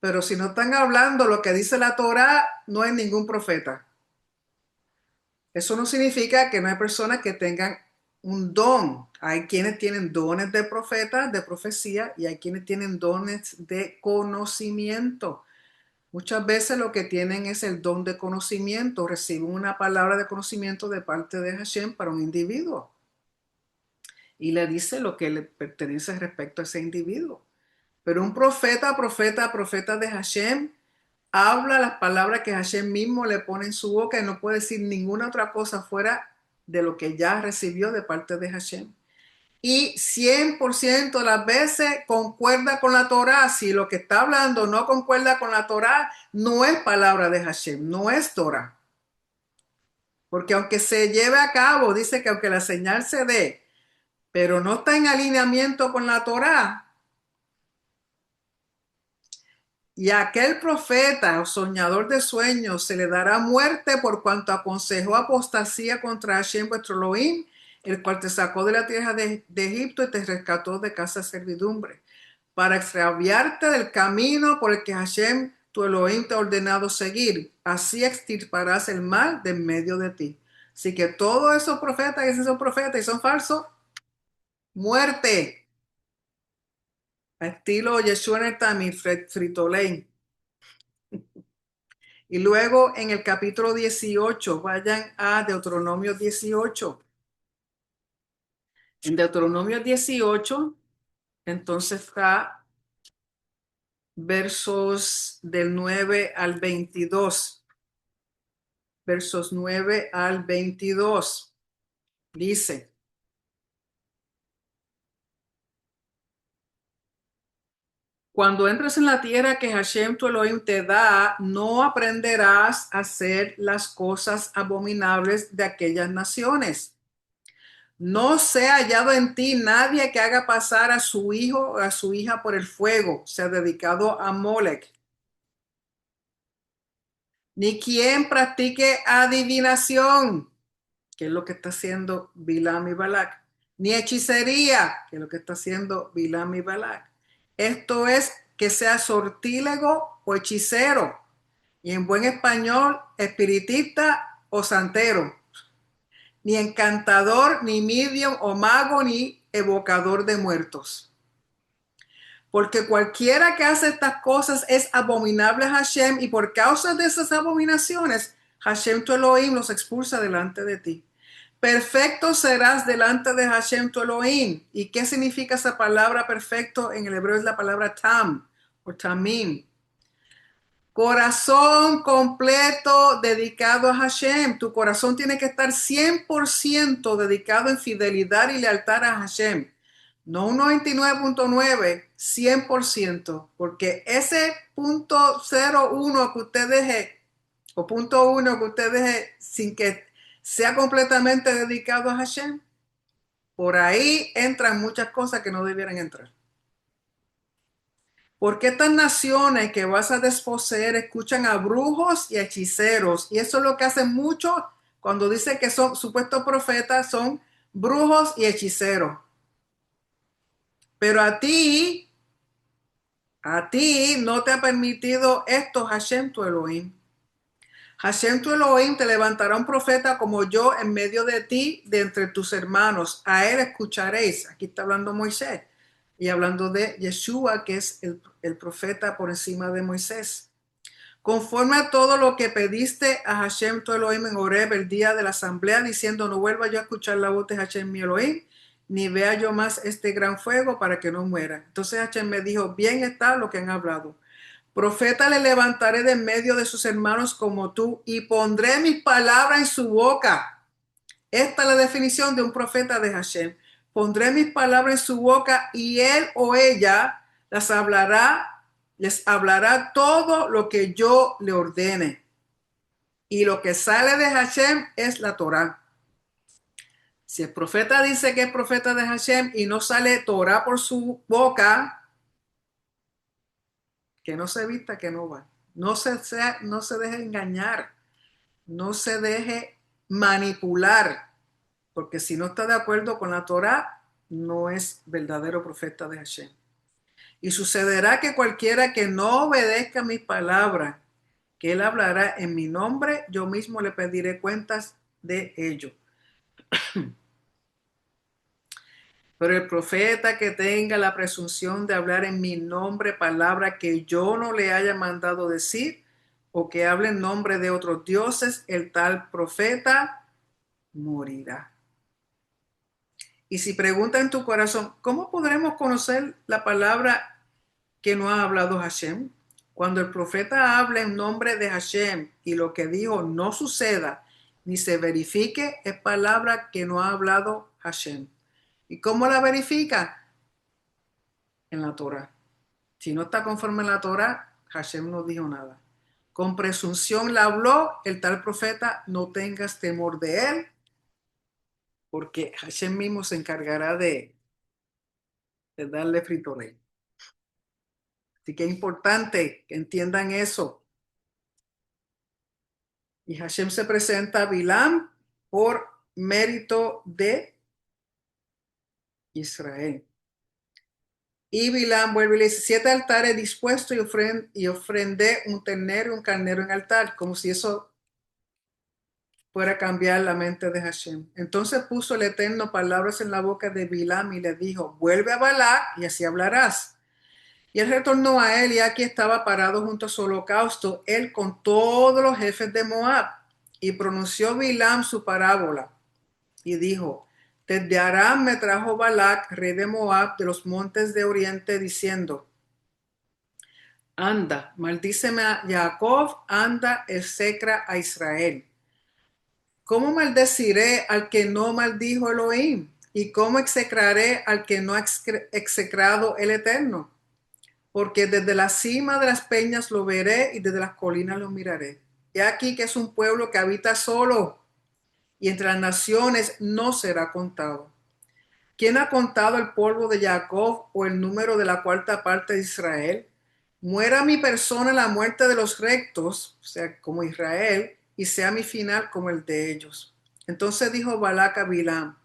Pero si no están hablando lo que dice la Torá, no hay ningún profeta. Eso no significa que no hay personas que tengan un don. Hay quienes tienen dones de profeta, de profecía, y hay quienes tienen dones de conocimiento. Muchas veces lo que tienen es el don de conocimiento, reciben una palabra de conocimiento de parte de Hashem para un individuo y le dice lo que le pertenece respecto a ese individuo. Pero un profeta, profeta de Hashem, habla las palabras que Hashem mismo le pone en su boca y no puede decir ninguna otra cosa fuera de lo que ya recibió de parte de Hashem. Y 100% de las veces concuerda con la Torá. Si lo que está hablando no concuerda con la Torá, no es palabra de Hashem, no es Torá. Porque aunque se lleve a cabo, dice que aunque la señal se dé, pero no está en alineamiento con la Torá, y a aquel profeta o soñador de sueños se le dará muerte por cuanto aconsejó apostasía contra Hashem vuestro Elohim, el cual te sacó de la tierra de Egipto y te rescató de casa de servidumbre, para extraviarte del camino por el que Hashem tu Elohim te ha ordenado seguir. Así extirparás el mal de en medio de ti. Así que todos esos profetas que son profetas y son falsos, muerte. A estilo Yeshua Netami, Fritolén. Y luego en el capítulo 18, vayan a Deuteronomio 18. En Deuteronomio 18, entonces está versos del 9 al 22. Versos 9 al 22. Dice: cuando entres en la tierra que Hashem tu Elohim te da, no aprenderás a hacer las cosas abominables de aquellas naciones. No sea hallado en ti nadie que haga pasar a su hijo o a su hija por el fuego, sea dedicado a Molech, ni quien practique adivinación, que es lo que está haciendo Bilam y Balak, ni hechicería, que es lo que está haciendo Bilam y Balak. Esto es, que sea sortílego o hechicero, y en buen español, espiritista o santero, ni encantador, ni medium o mago, ni evocador de muertos. Porque cualquiera que hace estas cosas es abominable a Hashem, y por causa de esas abominaciones, Hashem tu Elohim los expulsa delante de ti. Perfecto serás delante de Hashem tu Elohim. ¿Y qué significa esa palabra perfecto? En el hebreo es la palabra tam o tamim. Corazón completo dedicado a Hashem. Tu corazón tiene que estar 100% dedicado en fidelidad y lealtad a Hashem. No un 99.9, 100%, porque ese .01 que usted deje, o .1 que usted deje sin que sea completamente dedicado a Hashem, por ahí entran muchas cosas que no debieran entrar. ¿Por qué estas naciones que vas a desposeer escuchan a brujos y hechiceros? Y eso es lo que hacen muchos cuando dicen que son supuestos profetas, son brujos y hechiceros. Pero a ti no te ha permitido esto Hashem tu Elohim. Hashem tu Elohim te levantará un profeta como yo en medio de ti, de entre tus hermanos. A él escucharéis. Aquí está hablando Moisés y hablando de Yeshua, que es el profeta por encima de Moisés. Conforme a todo lo que pediste a Hashem tu Elohim en Horeb el día de la asamblea, diciendo: no vuelva yo a escuchar la voz de Hashem mi Elohim, ni vea yo más este gran fuego para que no muera. Entonces Hashem me dijo: bien está lo que han hablado. Profeta le levantaré de en medio de sus hermanos como tú, y pondré mis palabras en su boca. Esta es la definición de un profeta de Hashem. Pondré mis palabras en su boca, y él o ella les hablará todo lo que yo le ordene. Y lo que sale de Hashem es la Torá. Si el profeta dice que es profeta de Hashem y no sale Torá por su boca, que no se vista, que no va. No se deje engañar, no se deje manipular, porque si no está de acuerdo con la Torá, no es verdadero profeta de Hashem. Y sucederá que cualquiera que no obedezca mis palabras, que él hablará en mi nombre, yo mismo le pediré cuentas de ello. Pero el profeta que tenga la presunción de hablar en mi nombre palabra que yo no le haya mandado decir, o que hable en nombre de otros dioses, el tal profeta morirá. Y si pregunta en tu corazón, ¿cómo podremos conocer la palabra que no ha hablado Hashem? Cuando el profeta habla en nombre de Hashem y lo que dijo no suceda ni se verifique, es palabra que no ha hablado Hashem. ¿Y cómo la verifica? En la Torah. Si no está conforme en la Torah, Hashem no dijo nada. Con presunción la habló el tal profeta: no tengas temor de él, porque Hashem mismo se encargará de darle frito-ley. Así que es importante que entiendan eso. Y Hashem se presenta a Bilam por mérito de Israel. Y Bilam vuelve y le dice: 7 altares dispuestos, y ofrendé un ternero y un carnero en altar, como si eso fuera a cambiar la mente de Hashem. Entonces puso el Eterno palabras en la boca de Bilam y le dijo: vuelve a Balac y así hablarás. Y él retornó a él, y aquí estaba parado junto a su holocausto, él con todos los jefes de Moab. Y pronunció Bilam su parábola y dijo: Desde Aram me trajo Balac, rey de Moab, de los montes de oriente, diciendo: Anda, maldíceme a Jacob, anda, execra a Israel. ¿Cómo maldeciré al que no maldijo Elohim? ¿Y cómo execraré al que no ha execrado el Eterno? Porque desde la cima de las peñas lo veré y desde las colinas lo miraré. He aquí que es un pueblo que habita solo y entre las naciones no será contado. ¿Quién ha contado el polvo de Jacob o el número de la cuarta parte de Israel? Muera mi persona la muerte de los rectos, o sea, como Israel, y sea mi final como el de ellos. Entonces dijo Balac a Bilam: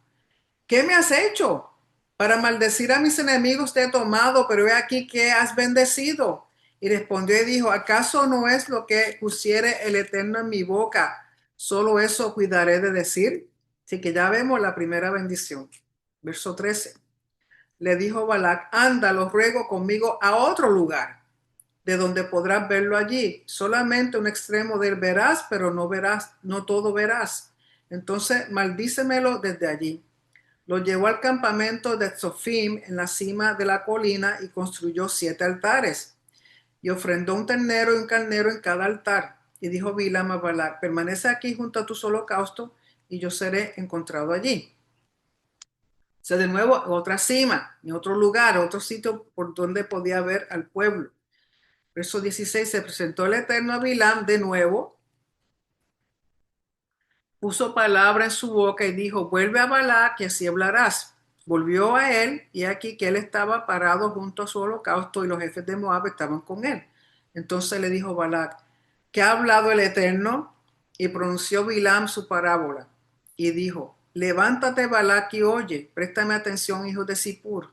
¿Qué me has hecho? Para maldecir a mis enemigos te he tomado, pero he aquí que has bendecido. Y respondió y dijo: ¿Acaso no es lo que pusiere el Eterno en mi boca? Solo eso cuidaré de decir. Así que ya vemos la primera bendición. Verso 13. Le dijo Balac: Anda, lo ruego conmigo a otro lugar, de donde podrás verlo allí. Solamente un extremo del verás, pero no verás, no todo verás. Entonces maldícemelo desde allí. Lo llevó al campamento de Zofim en la cima de la colina y construyó 7 altares. Y ofrendó un ternero y un carnero en cada altar. Y dijo Bilam a Balac: Permanece aquí junto a tus holocaustos y yo seré encontrado allí. O sea, de nuevo, otra cima, en otro lugar, otro sitio por donde podía ver al pueblo. Verso 16, se presentó el Eterno a Bilam de nuevo, puso palabra en su boca y dijo: Vuelve a Balac y así hablarás. Volvió a él y aquí que él estaba parado junto a su holocausto y los jefes de Moab estaban con él. Entonces le dijo Balac: ¿Qué ha hablado el Eterno? Y pronunció Bilam su parábola y dijo: Levántate, Balac, y oye, préstame atención, hijo de Zippor.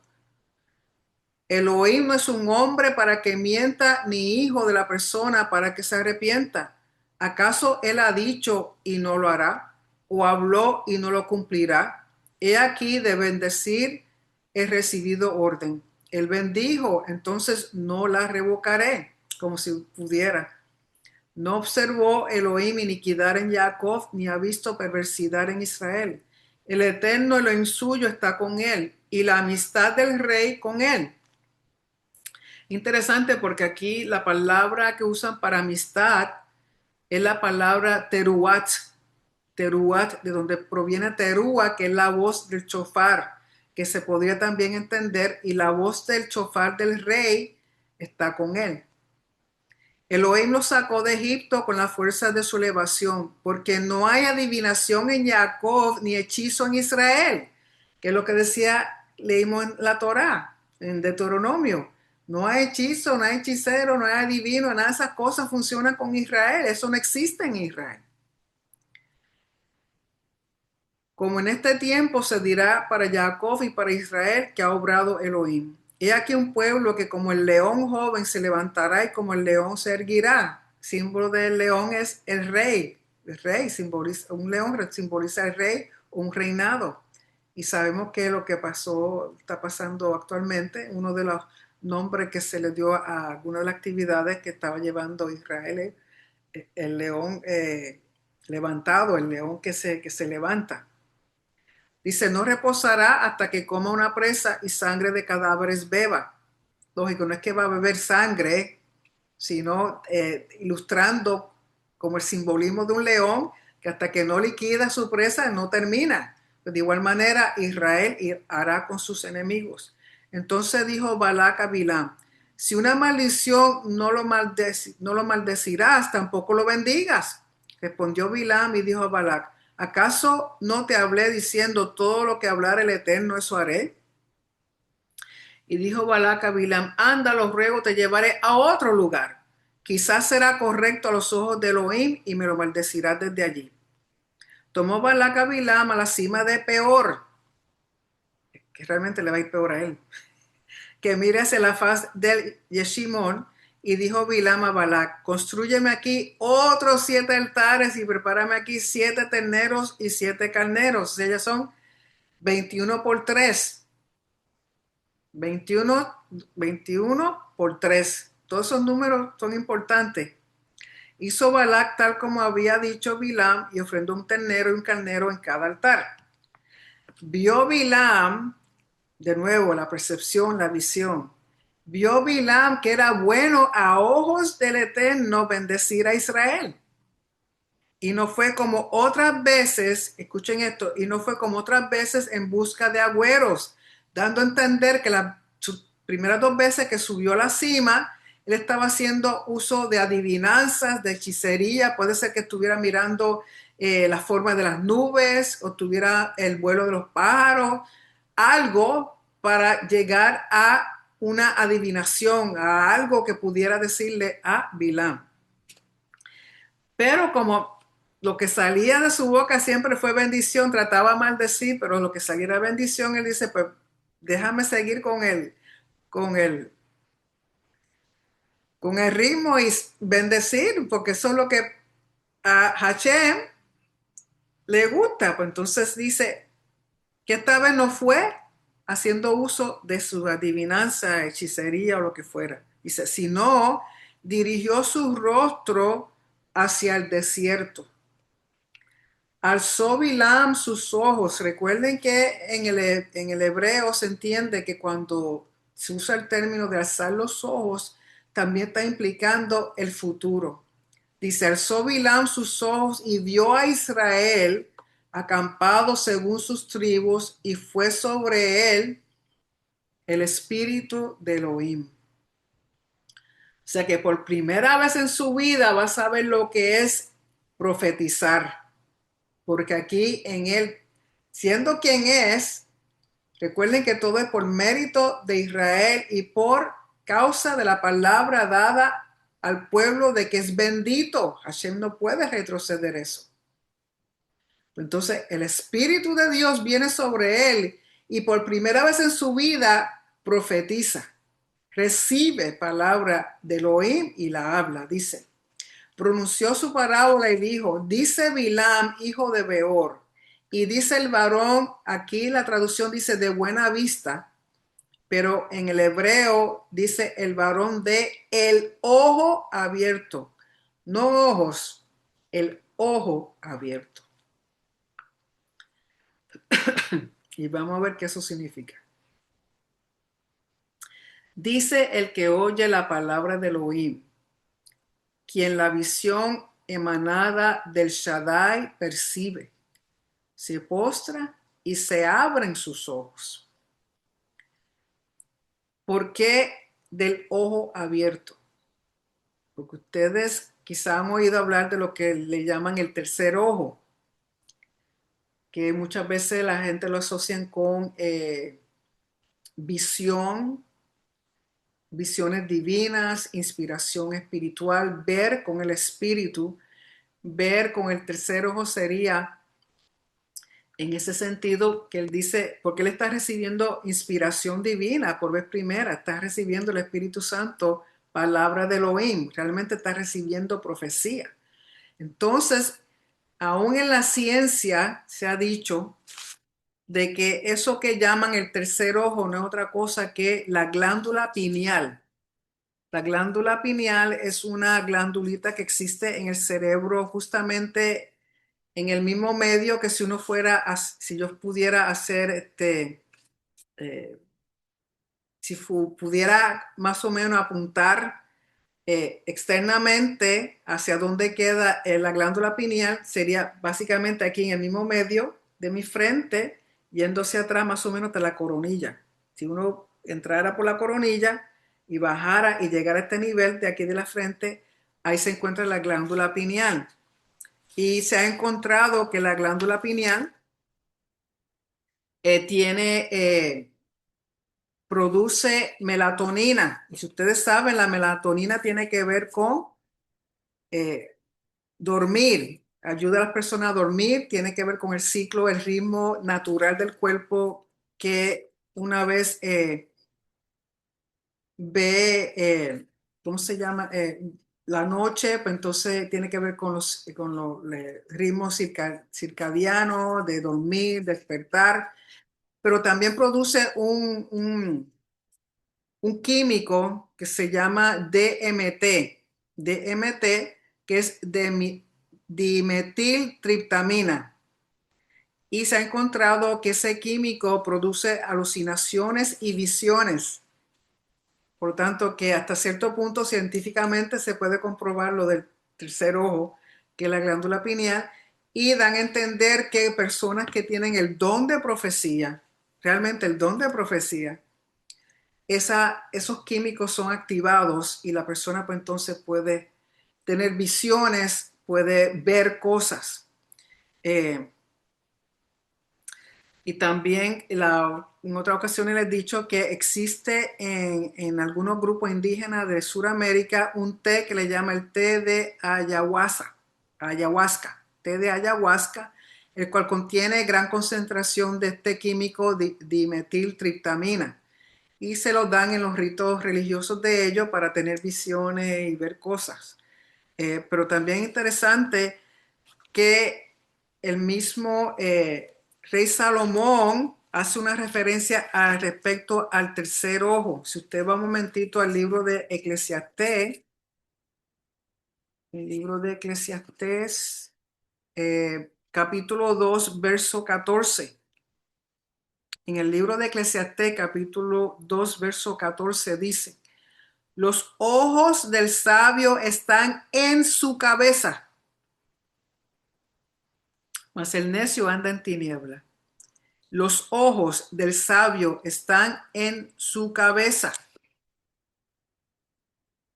Elohim no es un hombre para que mienta, ni hijo de la persona para que se arrepienta. ¿Acaso él ha dicho y no lo hará? ¿O habló y no lo cumplirá? He aquí de bendecir he recibido orden. Él bendijo, entonces no la revocaré, como si pudiera. No observó Elohim iniquidad en Jacob, ni ha visto perversidad en Israel. El eterno Elohim suyo está con él, y la amistad del rey con él. Interesante porque aquí la palabra que usan para amistad es la palabra teruat, teruat, de donde proviene terúa, que es la voz del chofar, que se podría también entender, y la voz del chofar del rey está con él. Elohim lo sacó de Egipto con la fuerza de su elevación, porque no hay adivinación en Jacob ni hechizo en Israel, que es lo que decía, leímos en la Torá, en Deuteronomio. No hay hechizo, no hay hechicero, no hay adivino, nada de esas cosas funcionan con Israel, eso no existe en Israel. Como en este tiempo se dirá para Jacob y para Israel que ha obrado Elohim. He aquí un pueblo que como el león joven se levantará y como el león se erguirá. Símbolo del león es el rey. El rey simboliza, un león simboliza el rey o un reinado. Y sabemos que lo que pasó, está pasando actualmente, uno de los nombres que se le dio a alguna de las actividades que estaba llevando Israel es el león levantado, el león que se levanta. Dice: no reposará hasta que coma una presa y sangre de cadáveres beba. Lógico, no es que va a beber sangre, sino ilustrando como el simbolismo de un león que hasta que no liquida su presa no termina. De igual manera, Israel hará con sus enemigos. Entonces dijo Balac a Bilam: si una maldición no lo maldecirás, tampoco lo bendigas. Respondió Bilam y dijo a Balac: ¿acaso no te hablé diciendo todo lo que hablar el Eterno, eso haré? Y dijo Balac a Bilam: anda, los ruego, te llevaré a otro lugar. Quizás será correcto a los ojos de Elohim y me lo maldecirás desde allí. Tomó Balac a Bilam a la cima de Peor, que realmente le va a ir peor a él, que mire hacia la faz del Yeshimón, y dijo Bilam a Balac: constrúyeme aquí otros 7 altares y prepárame aquí 7 terneros y 7 carneros. Ellas son 21 por 3. 21, 21 por 3. Todos esos números son importantes. Hizo Balac tal como había dicho Bilam y ofrendó un ternero y un carnero en cada altar. vio Bilam, de nuevo, la percepción, la visión. Vio Bilam que era bueno a ojos del Eterno bendecir a Israel. Y no fue como otras veces, escuchen esto, y no fue como otras veces en busca de agüeros, dando a entender que las primeras dos veces que subió a la cima, él estaba haciendo uso de adivinanzas, de hechicería, puede ser que estuviera mirando la forma de las nubes o tuviera el vuelo de los pájaros, algo para llegar a una adivinación, a algo que pudiera decirle a Bilam. Pero como lo que salía de su boca siempre fue bendición, trataba mal de sí, pero lo que salía era bendición, él dice, pues déjame seguir con el, con el ritmo y bendecir, porque eso es lo que a Hashem le gusta. Pues entonces dice que esta vez no fue haciendo uso de su adivinanza, hechicería o lo que fuera. Dice, sino dirigió su rostro hacia el desierto. Alzó Bilam sus ojos. Recuerden que en el hebreo se entiende que cuando se usa el término de alzar los ojos, también está implicando el futuro. Dice, alzó Bilam sus ojos y vio a Israel acampado según sus tribus y fue sobre él el espíritu de Elohim. O sea que por primera vez en su vida va a saber lo que es profetizar. Porque aquí en él, siendo quien es, recuerden que todo es por mérito de Israel y por causa de la palabra dada al pueblo de que es bendito. Hashem no puede retroceder eso. Entonces el Espíritu de Dios viene sobre él y por primera vez en su vida profetiza. Recibe palabra de Elohim y la habla, dice. Pronunció su parábola y dijo, dice Bilam, hijo de Beor, y dice el varón, aquí la traducción dice de buena vista, pero en el hebreo dice el varón de el ojo abierto, no ojos, el ojo abierto. Y vamos a ver qué eso significa. Dice el que oye la palabra del Elohim, quien la visión emanada del Shaddai percibe, se postra y se abren sus ojos. ¿Por qué del ojo abierto? Porque ustedes quizá han oído hablar de lo que le llaman el tercer ojo, que muchas veces la gente lo asocian con visión, visiones divinas, inspiración espiritual, ver con el espíritu, ver con el tercer ojo sería en ese sentido que él dice, porque él está recibiendo inspiración divina por vez primera, está recibiendo el Espíritu Santo, palabra de Elohim, realmente está recibiendo profecía. Entonces, aún en la ciencia se ha dicho de que eso que llaman el tercer ojo no es otra cosa que la glándula pineal. La glándula pineal es una glandulita que existe en el cerebro justamente en el mismo medio que si uno fuera, si yo pudiera hacer, eh, si pudiera más o menos apuntar externamente hacia dónde queda la glándula pineal, sería básicamente aquí en el mismo medio de mi frente, yéndose atrás más o menos de la coronilla. Si uno entrara por la coronilla y bajara y llegara a este nivel de aquí de la frente, ahí se encuentra la glándula pineal. Y se ha encontrado que la glándula pineal produce melatonina. Y si ustedes saben, la melatonina tiene que ver con eh, dormir, ayuda a las personas a dormir, tiene que ver con el ciclo, el ritmo natural del cuerpo que una vez ve, ¿cómo se llama? La noche, pues entonces tiene que ver con los ritmos circadianos de dormir, despertar, pero también produce un químico que se llama DMT, que es dimetiltriptamina. y se ha encontrado que ese químico produce alucinaciones y visiones. Por lo tanto, que hasta cierto punto científicamente se puede comprobar lo del tercer ojo, que es la glándula pineal, y dan a entender que personas que tienen el don de profecía, realmente el don de profecía, esos químicos son activados y la persona pues entonces puede tener visiones, puede ver cosas. Eh, y también en otras ocasiones les he dicho que existe en algunos grupos indígenas de Sudamérica un té que le llama el té de ayahuasca, té de ayahuasca, el cual contiene gran concentración de este químico dimetiltriptamina y se lo dan en los ritos religiosos de ellos para tener visiones y ver cosas. Pero también interesante que el mismo rey Salomón hace una referencia al respecto al tercer ojo. Si usted va un momentito al libro de Eclesiastés, el libro de Eclesiastés, capítulo 2 verso 14. En el libro de Eclesiastés, capítulo 2 verso 14 dice, los ojos del sabio están en su cabeza, mas el necio anda en tiniebla. Los ojos del sabio están en su cabeza.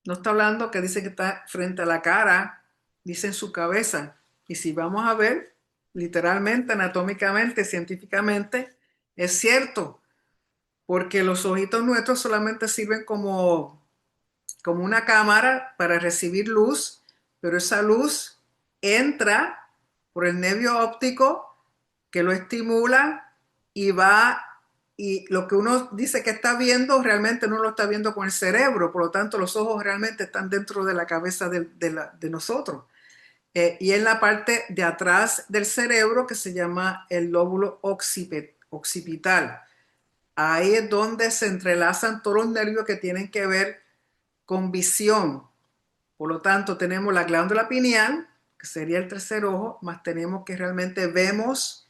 No está hablando que dice que está frente a la cara, dice en su cabeza. Y si vamos a ver, literalmente, anatómicamente, científicamente, es cierto, porque los ojitos nuestros solamente sirven como una cámara para recibir luz, pero esa luz entra por el nervio óptico que lo estimula y va, y lo que uno dice que está viendo realmente no lo está viendo con el cerebro, por lo tanto los ojos realmente están dentro de la cabeza de nosotros. Y en la parte de atrás del cerebro que se llama el lóbulo occipital. Ahí es donde se entrelazan todos los nervios que tienen que ver con visión. Por lo tanto, tenemos la glándula pineal, que sería el tercer ojo, más tenemos que realmente vemos,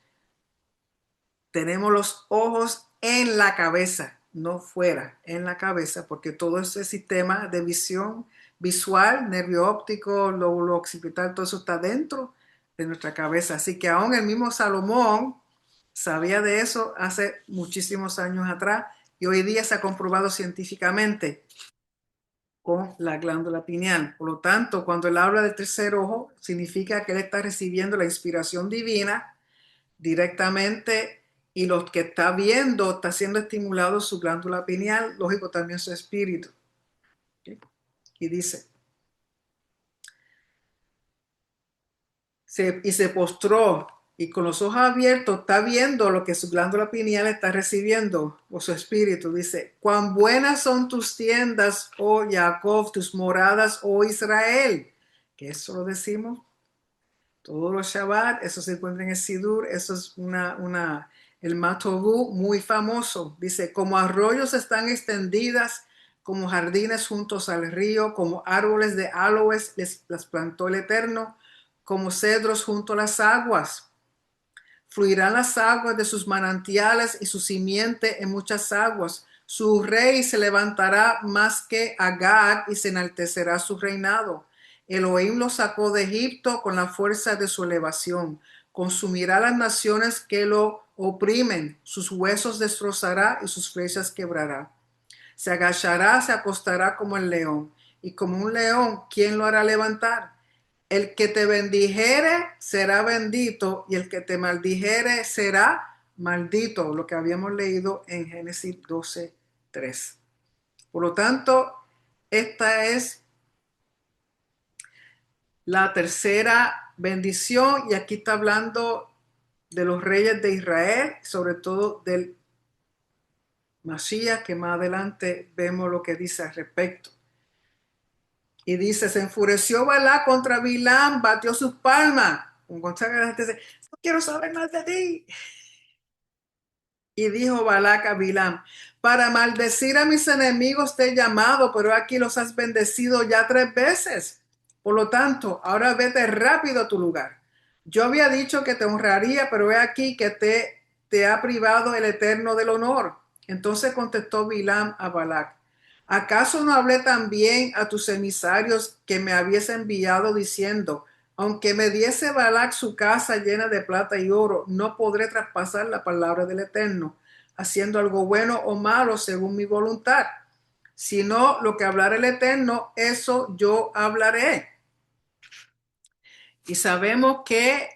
tenemos los ojos en la cabeza, no fuera, en la cabeza, porque todo ese sistema de visión visual, nervio óptico, lóbulo occipital, todo eso está dentro de nuestra cabeza. Así que aún el mismo Salomón sabía de eso hace muchísimos años atrás y hoy día se ha comprobado científicamente con la glándula pineal. Por lo tanto, cuando él habla del tercer ojo, significa que él está recibiendo la inspiración divina directamente y lo que está viendo está siendo estimulado su glándula pineal, lógico también su espíritu. ¿Okay? Y dice, y se postró y con los ojos abiertos está viendo lo que su glándula pineal está recibiendo o su espíritu. Dice, cuán buenas son tus tiendas, oh Jacob, tus moradas, oh Israel. Que eso lo decimos todos los Shabbat, eso se encuentra en el Sidur, eso es el Matobu muy famoso. Dice, como arroyos están extendidas, como jardines juntos al río, como árboles de aloes las plantó el Eterno, como cedros junto a las aguas. Fluirán las aguas de sus manantiales y su simiente en muchas aguas. Su rey se levantará más que Agag y se enaltecerá su reinado. Elohim lo sacó de Egipto con la fuerza de su elevación. Consumirá las naciones que lo oprimen. Sus huesos destrozará y sus flechas quebrará. Se agachará, se acostará como el león. Y como un león, ¿quién lo hará levantar? El que te bendijere será bendito y el que te maldijere será maldito, lo que habíamos leído en Génesis 12:3. Por lo tanto, esta es la tercera bendición y aquí está hablando de los reyes de Israel, sobre todo del Masías, que más adelante vemos lo que dice al respecto. Y dice, se enfureció Balá contra Bilam, batió sus palmas. Un consagrado dice, no quiero saber más de ti. Y dijo Balac a Bilam, para maldecir a mis enemigos te he llamado, pero aquí los has bendecido ya 3 veces. Por lo tanto, ahora vete rápido a tu lugar. Yo había dicho que te honraría, pero he aquí que te ha privado el Eterno del honor. Entonces contestó Bilam a Balac: ¿acaso no hablé también a tus emisarios que me habías enviado diciendo, aunque me diese Balac su casa llena de plata y oro, no podré traspasar la palabra del Eterno, haciendo algo bueno o malo según mi voluntad? Sino lo que hablará el Eterno, eso yo hablaré. Y sabemos que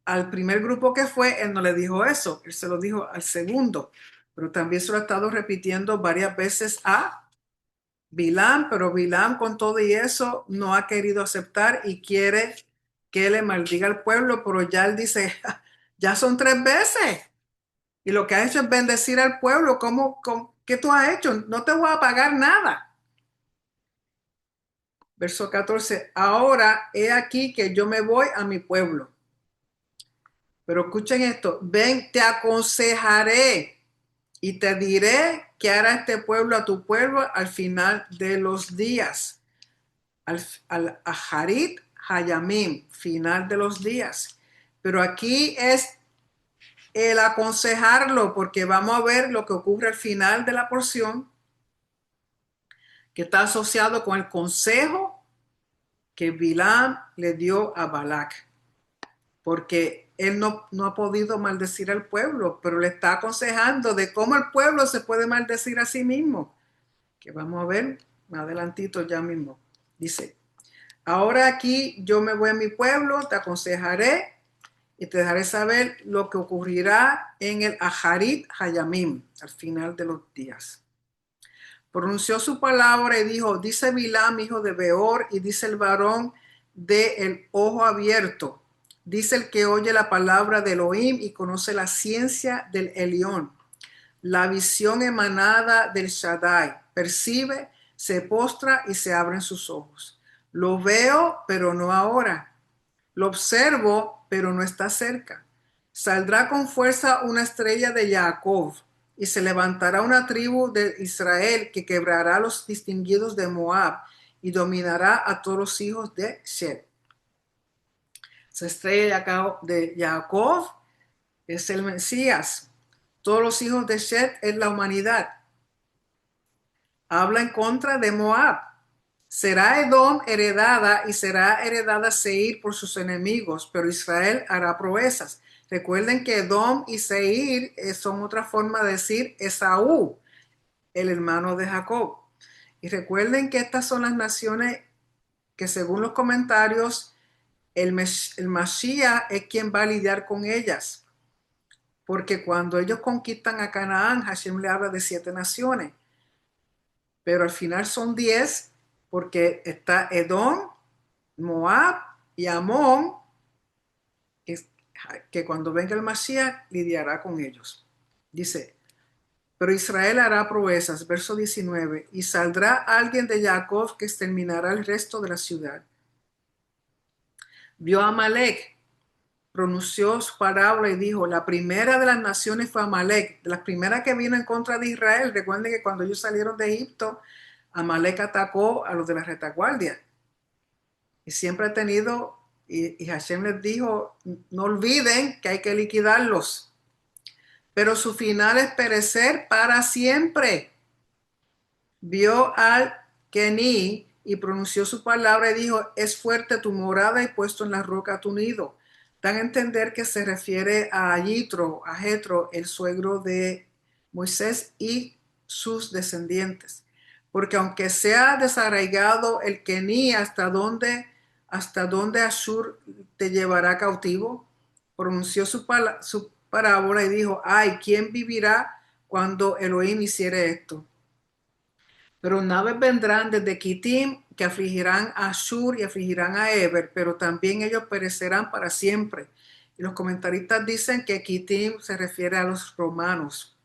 al primer grupo que fue, él no le dijo eso, él se lo dijo al segundo, pero también se lo ha estado repitiendo varias veces a Bilam, pero Bilam con todo y eso no ha querido aceptar y quiere que le maldiga al pueblo, pero ya él dice, ya son 3 veces y lo que ha hecho es bendecir al pueblo. ¿Qué tú has hecho? No te voy a pagar nada. Verso 14, ahora he aquí que yo me voy a mi pueblo. Pero escuchen esto, ven, te aconsejaré y te diré qué hará este pueblo a tu pueblo al final de los días. Al Aharit Hayamim, final de los días. Pero aquí es el aconsejarlo, porque vamos a ver lo que ocurre al final de la porción, que está asociado con el consejo que Bilam le dio a Balac, porque él no ha podido maldecir al pueblo, pero le está aconsejando de cómo el pueblo se puede maldecir a sí mismo, que vamos a ver más adelantito ya mismo. Dice, ahora aquí yo me voy a mi pueblo, te aconsejaré y te dejaré saber lo que ocurrirá en el Aharit Hayamim, al final de los días. Pronunció su palabra y dijo, dice Bilam, hijo de Beor, y dice el varón de el ojo abierto, dice el que oye la palabra de Elohim y conoce la ciencia del Elión, la visión emanada del Shaddai, percibe, se postra y se abren sus ojos. Lo veo, pero no ahora. Lo observo, pero no está cerca. Saldrá con fuerza una estrella de Jacob y se levantará una tribu de Israel que quebrará a los distinguidos de Moab y dominará a todos los hijos de Shet. Esa estrella de Jacob es el Mesías. Todos los hijos de Shet es la humanidad. Habla en contra de Moab. Será Edom heredada y será heredada Seir por sus enemigos, pero Israel hará proezas. Recuerden que Edom y Seir son otra forma de decir Esaú, el hermano de Jacob. Y recuerden que estas son las naciones que según los comentarios, el Mashiach es quien va a lidiar con ellas. Porque cuando ellos conquistan a Canaán, Hashem le habla de 7 naciones. Pero al final son 10 porque está Edom, Moab y Amón, que, que cuando venga el Mashiach lidiará con ellos. Dice, pero Israel hará proezas, verso 19, y saldrá alguien de Jacob que exterminará el resto de la ciudad. Vio a Amalek, pronunció su parábola y dijo, la primera de las naciones fue Amalek, de las primeras que vino en contra de Israel. Recuerden que cuando ellos salieron de Egipto, Amalek atacó a los de la retaguardia. Y siempre ha tenido, y Hashem les dijo, no olviden que hay que liquidarlos, pero su final es perecer para siempre. Vio al Kení y pronunció su palabra y dijo, es fuerte tu morada y puesto en la roca tu nido. Dan a entender que se refiere a Jetro, el suegro de Moisés y sus descendientes. Porque aunque sea desarraigado el Kení, hasta dónde Ashur te llevará cautivo, pronunció su parábola y dijo, ay, ¿quién vivirá cuando Elohim hiciere esto? Pero naves vendrán desde Kitim que afligirán a Ashur y afligirán a Eber, pero también ellos perecerán para siempre. Y los comentaristas dicen que Kitim se refiere a los romanos.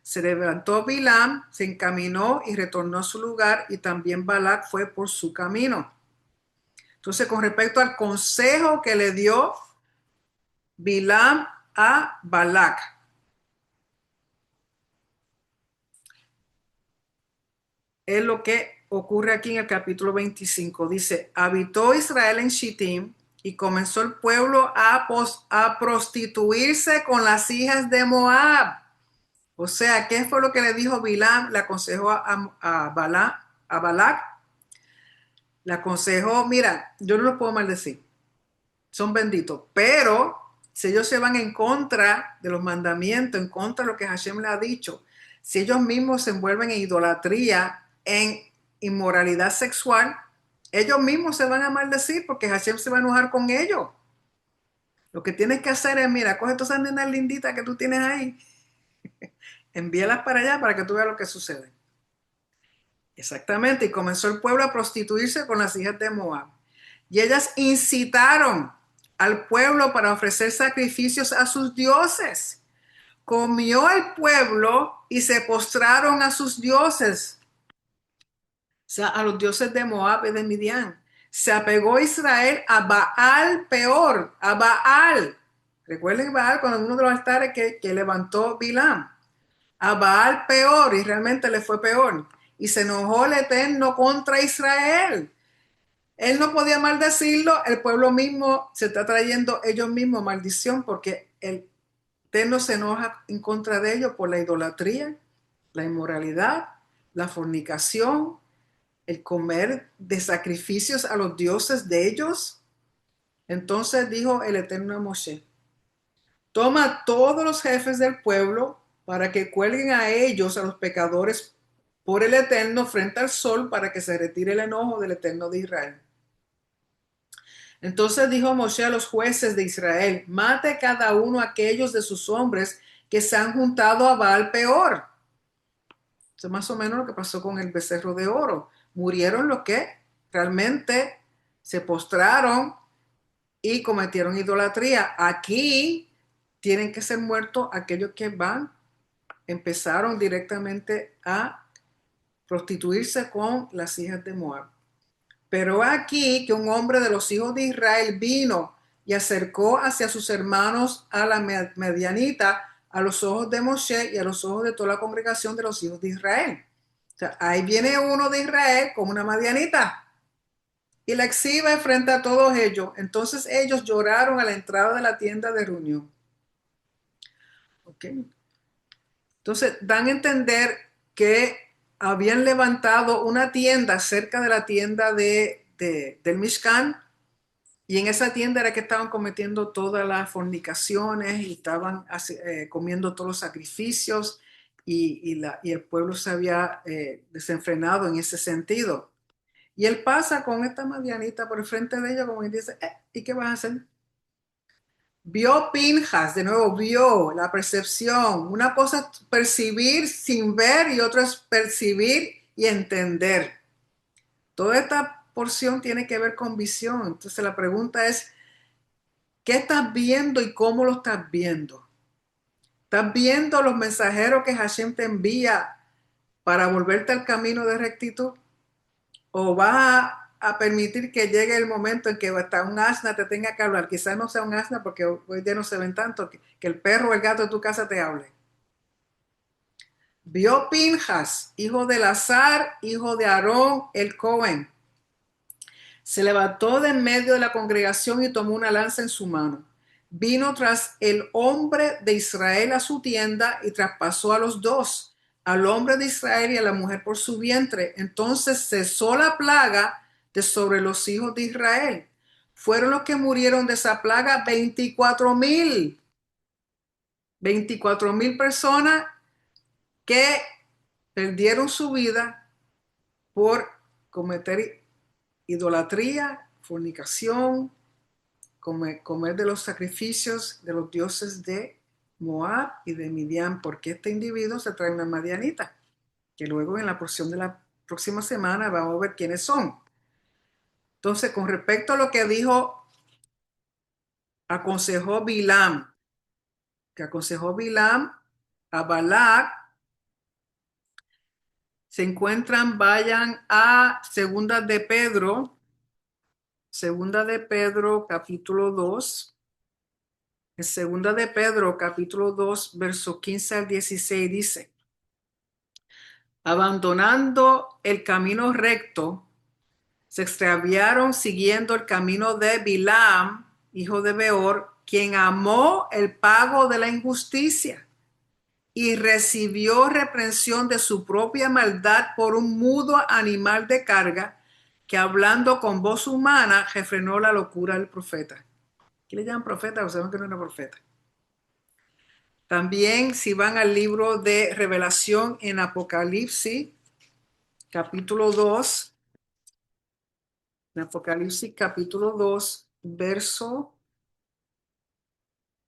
Se levantó Bilam, se encaminó y retornó a su lugar, y también Balac fue por su camino. Entonces, con respecto al consejo que le dio Bilam a Balac, es lo que ocurre aquí en el capítulo 25. Dice, habitó Israel en Shittim y comenzó el pueblo a prostituirse con las hijas de Moab. O sea, ¿qué fue lo que le dijo Bilam? Le aconsejó a Balac. Le aconsejó, mira, yo no los puedo maldecir, son benditos, pero si ellos se van en contra de los mandamientos, en contra de lo que Hashem le ha dicho, si ellos mismos se envuelven en idolatría, en inmoralidad sexual, ellos mismos se van a maldecir porque Hashem se va a enojar con ellos. Lo que tienes que hacer es, mira, coge todas esas nenas linditas que tú tienes ahí, envíalas para allá para que tú veas lo que sucede. Exactamente, y comenzó el pueblo a prostituirse con las hijas de Moab. Y ellas incitaron al pueblo para ofrecer sacrificios a sus dioses. Comió el pueblo y se postraron a sus dioses, o sea, a los dioses de Moab y de Midian. Se apegó Israel a Baal peor, a Baal. Recuerden Baal cuando uno de los altares que levantó Bilam. A Baal peor, y realmente le fue peor. Y se enojó el Eterno contra Israel. Él no podía maldecirlo, el pueblo mismo se está trayendo ellos mismos maldición porque el Eterno se enoja en contra de ellos por la idolatría, la inmoralidad, la fornicación, el comer de sacrificios a los dioses de ellos. Entonces dijo el Eterno a Moshe, toma todos los jefes del pueblo para que cuelguen a ellos, a los pecadores, por el Eterno frente al sol para que se retire el enojo del Eterno de Israel. Entonces dijo Moshe a los jueces de Israel, mate cada uno a aquellos de sus hombres que se han juntado a Baal peor. Eso es más o menos lo que pasó con el becerro de oro. Murieron los que realmente se postraron y cometieron idolatría. Aquí tienen que ser muertos aquellos que empezaron directamente a prostituirse con las hijas de Moab. Pero aquí que un hombre de los hijos de Israel vino y acercó hacia sus hermanos a la medianita a los ojos de Moshe y a los ojos de toda la congregación de los hijos de Israel. O sea, ahí viene uno de Israel con una medianita y la exhibe frente a todos ellos. Entonces ellos lloraron a la entrada de la tienda de reunión. Okay. Entonces dan a entender que habían levantado una tienda cerca de la tienda del Mishkan y en esa tienda era que estaban cometiendo todas las fornicaciones y estaban comiendo todos los sacrificios y el pueblo se había desenfrenado en ese sentido. Y él pasa con esta madianita por el frente de ella como y dice, ¿y qué vas a hacer? Vio Pinjas, de nuevo vio la percepción. Una cosa es percibir sin ver y otra es percibir y entender. Toda esta porción tiene que ver con visión. Entonces la pregunta es, ¿qué estás viendo y cómo lo estás viendo? ¿Estás viendo los mensajeros que Hashem te envía para volverte al camino de rectitud? ¿O vas a permitir que llegue el momento en que hasta un asna te tenga que hablar? Quizás no sea un asna porque hoy día no se ven tanto, que el perro o el gato de tu casa te hable. Vio Pinjas, hijo de Elazar, hijo de Aarón, el Cohen. Se levantó de en medio de la congregación y tomó una lanza en su mano. Vino tras el hombre de Israel a su tienda y traspasó a los dos, al hombre de Israel y a la mujer por su vientre. Entonces cesó la plaga de sobre los hijos de Israel. Fueron los que murieron de esa plaga 24,000. 24,000 personas que perdieron su vida por cometer idolatría, fornicación, comer de los sacrificios de los dioses de Moab y de Midian, porque este individuo se trae una madianita, que luego en la porción de la próxima semana vamos a ver quiénes son. Entonces, con respecto a lo que aconsejó Bilam, que aconsejó Bilam a Balac, se encuentran, vayan a Segunda de Pedro, capítulo 2. En Segunda de Pedro, capítulo 2, verso 15 al 16 dice, abandonando el camino recto Se extraviaron siguiendo el camino de Bilam, hijo de Beor, quien amó el pago de la injusticia y recibió reprensión de su propia maldad por un mudo animal de carga que hablando con voz humana refrenó la locura del profeta. ¿Qué le llaman profeta? O sea, que no era profeta. También si van al libro de Revelación en Apocalipsis, capítulo 2, en Apocalipsis capítulo 2, verso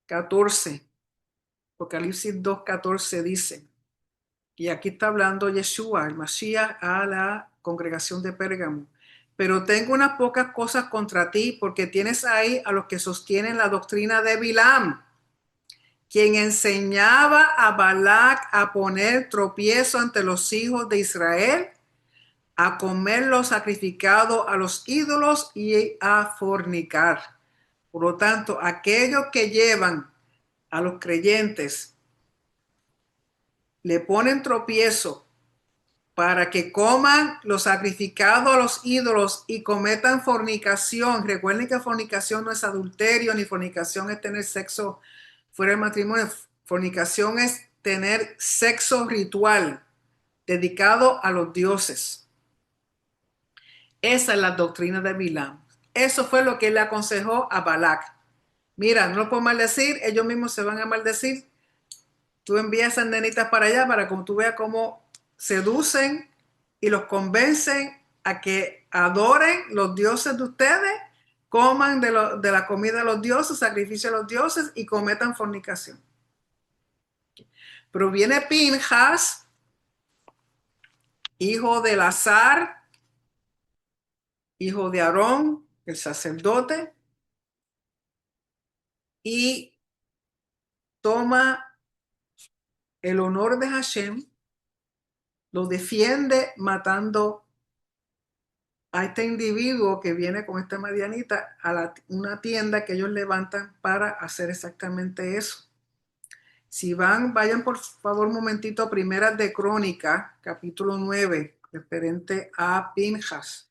14. Apocalipsis 2:14 dice, y aquí está hablando Yeshua, el Mashiach, a la congregación de Pérgamo. Pero tengo unas pocas cosas contra ti, porque tienes ahí a los que sostienen la doctrina de Bilam, quien enseñaba a Balac a poner tropiezo ante los hijos de Israel, a comer lo sacrificado a los ídolos y a fornicar. Por lo tanto, aquellos que llevan a los creyentes, le ponen tropiezo para que coman lo sacrificado a los ídolos y cometan fornicación. Recuerden que fornicación no es adulterio, ni fornicación es tener sexo fuera del matrimonio. Fornicación es tener sexo ritual dedicado a los dioses. Esa es la doctrina de Bilam. Eso fue lo que él le aconsejó a Balac. Mira, no lo puedo maldecir, ellos mismos se van a maldecir. Tú envías a nenitas para allá para que tú veas cómo seducen y los convencen a que adoren los dioses de ustedes, coman de la comida de los dioses, sacrificio a los dioses y cometan fornicación. Pero viene Pinjas, hijo de Elazar, hijo de Aarón, el sacerdote, y toma el honor de Hashem, lo defiende matando a este individuo que viene con esta madianita a una tienda que ellos levantan para hacer exactamente eso. Si vayan por favor un momentito a Primeras de Crónica, capítulo 9, referente a Pinjas.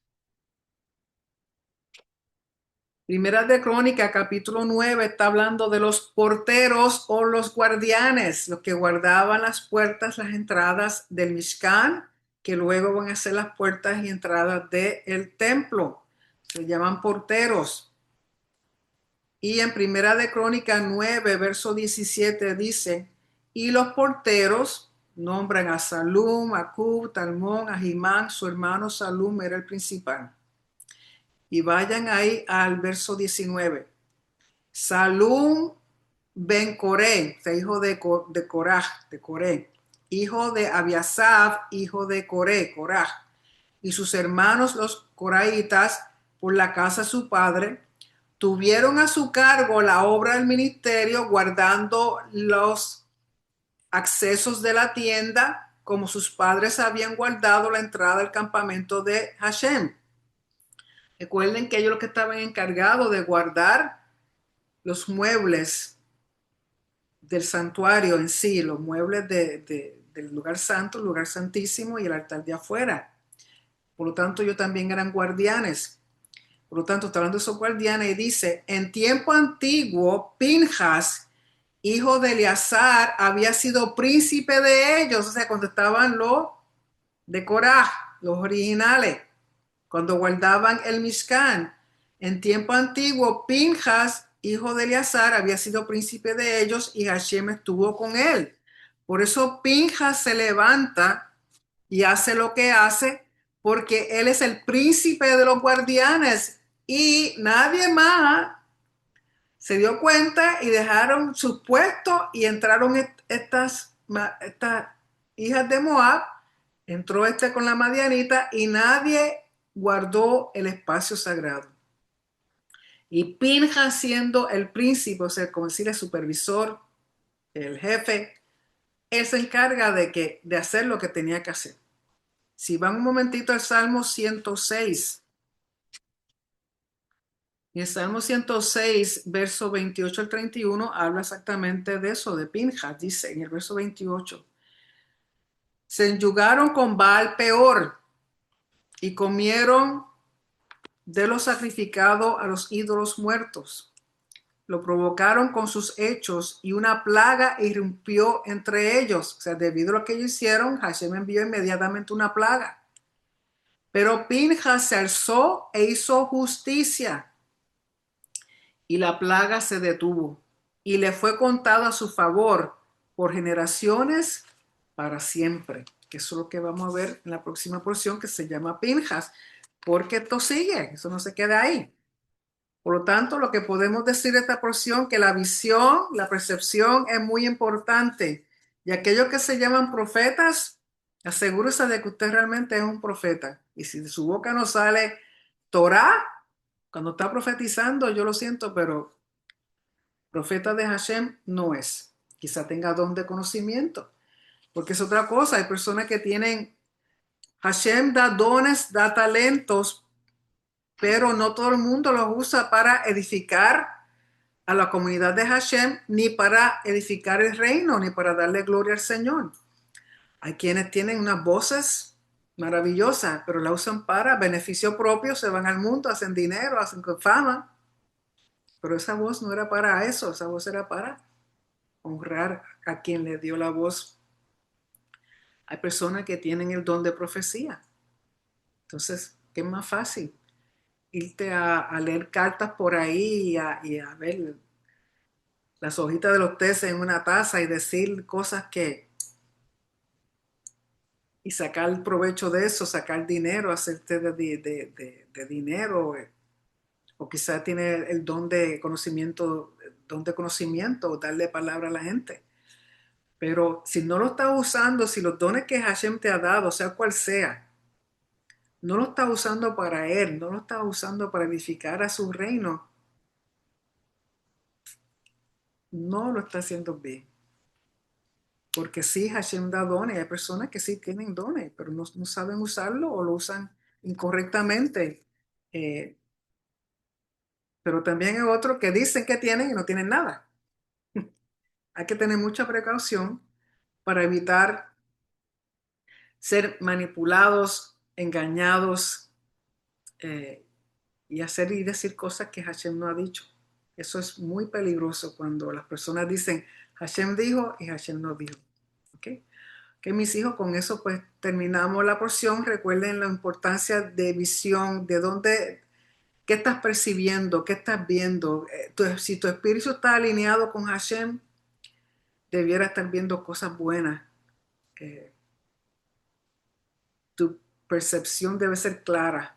Primeras de Crónica, capítulo 9, está hablando de los porteros o los guardianes, los que guardaban las puertas, las entradas del Mishkan, que luego van a ser las puertas y entradas del templo. Se llaman porteros. Y en Primera de Crónica 9, verso 17 dice, y los porteros nombran a Salum, a Acub, Talmón, a Jimán, su hermano Salum era el principal. Y vayan ahí al verso 19. Salum ben Coré, hijo de Coré, hijo de Abiasaf, hijo de Coraj, y sus hermanos los coraitas, por la casa de su padre, tuvieron a su cargo la obra del ministerio, guardando los accesos de la tienda, como sus padres habían guardado la entrada del campamento de Hashem. Recuerden que ellos los que estaban encargados de guardar los muebles del santuario en sí, los muebles del lugar santo, el lugar santísimo y el altar de afuera. Por lo tanto, ellos también eran guardianes. Por lo tanto, está hablando de esos guardianes y dice, en tiempo antiguo, Pinjas, hijo de Eleazar, había sido príncipe de ellos, o sea, cuando estaban los de Coraj, los originales, cuando guardaban el Mishkan. En tiempo antiguo, Pinjas, hijo de Eleazar, había sido príncipe de ellos y Hashem estuvo con él. Por eso Pinjas se levanta y hace lo que hace, porque él es el príncipe de los guardianes y nadie más se dio cuenta y dejaron sus puestos y entraron estas hijas de Moab, entró con la madianita y nadie guardó el espacio sagrado. Y Pinjas, siendo el príncipe, o sea, como decir el supervisor, el jefe, él se encarga de hacer lo que tenía que hacer. Si van un momentito al Salmo 106, y el Salmo 106, verso 28 al 31, habla exactamente de eso, de Pinjas. Dice en el verso 28, se enyugaron con Baal Peor y comieron de lo sacrificado a los ídolos muertos. Lo provocaron con sus hechos y una plaga irrumpió entre ellos. O sea, debido a lo que ellos hicieron, Hashem envió inmediatamente una plaga. Pero Pinjas se alzó e hizo justicia y la plaga se detuvo y le fue contado a su favor por generaciones para siempre. Que eso es lo que vamos a ver en la próxima porción que se llama Pinjas, porque esto sigue, eso no se queda ahí. Por lo tanto, lo que podemos decir de esta porción, que la visión, la percepción es muy importante. Y aquellos que se llaman profetas, asegúrese de que usted realmente es un profeta. Y si de su boca no sale Torah, cuando está profetizando, yo lo siento, pero profeta de Hashem no es. Quizá tenga don de conocimiento, porque es otra cosa. Hay personas que tienen, Hashem da dones, da talentos, pero no todo el mundo los usa para edificar a la comunidad de Hashem, ni para edificar el reino, ni para darle gloria al Señor. Hay quienes tienen unas voces maravillosas, pero la usan para beneficio propio, se van al mundo, hacen dinero, hacen fama, pero esa voz no era para eso, esa voz era para honrar a quien le dio la voz. Hay personas que tienen el don de profecía. Entonces, ¿qué es más fácil? Irte a leer cartas por ahí y a ver las hojitas de los tés en una taza y decir cosas y sacar provecho de eso, sacar dinero, hacerte de dinero, o quizás tiene el don de conocimiento, darle palabra a la gente. Pero si no lo estás usando, si los dones que Hashem te ha dado, sea cual sea, no lo estás usando para Él, no lo estás usando para edificar a su reino, no lo está haciendo bien. Porque sí, Hashem da dones, hay personas que sí tienen dones, pero no saben usarlo o lo usan incorrectamente. Eh, pero también hay otros que dicen que tienen y no tienen nada. Hay que tener mucha precaución para evitar ser manipulados, engañados, eh, y hacer y decir cosas que Hashem no ha dicho. Eso es muy peligroso cuando las personas dicen Hashem dijo y Hashem no dijo. ¿Ok? Que mis hijos, con eso pues terminamos la porción. Recuerden la importancia de visión, de dónde, qué estás percibiendo, qué estás viendo. Si tu espíritu está alineado con Hashem, debiera estar viendo cosas buenas. Eh, tu percepción debe ser clara,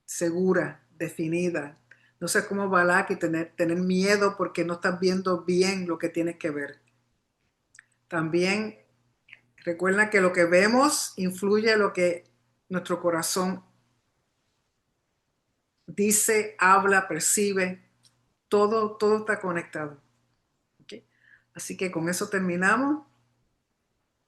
segura, definida. No sé cómo Balak y tener miedo porque no estás viendo bien lo que tienes que ver. También recuerda que lo que vemos influye en lo que nuestro corazón dice, habla, percibe. Todo está conectado. ¿Okay? Así que con eso terminamos.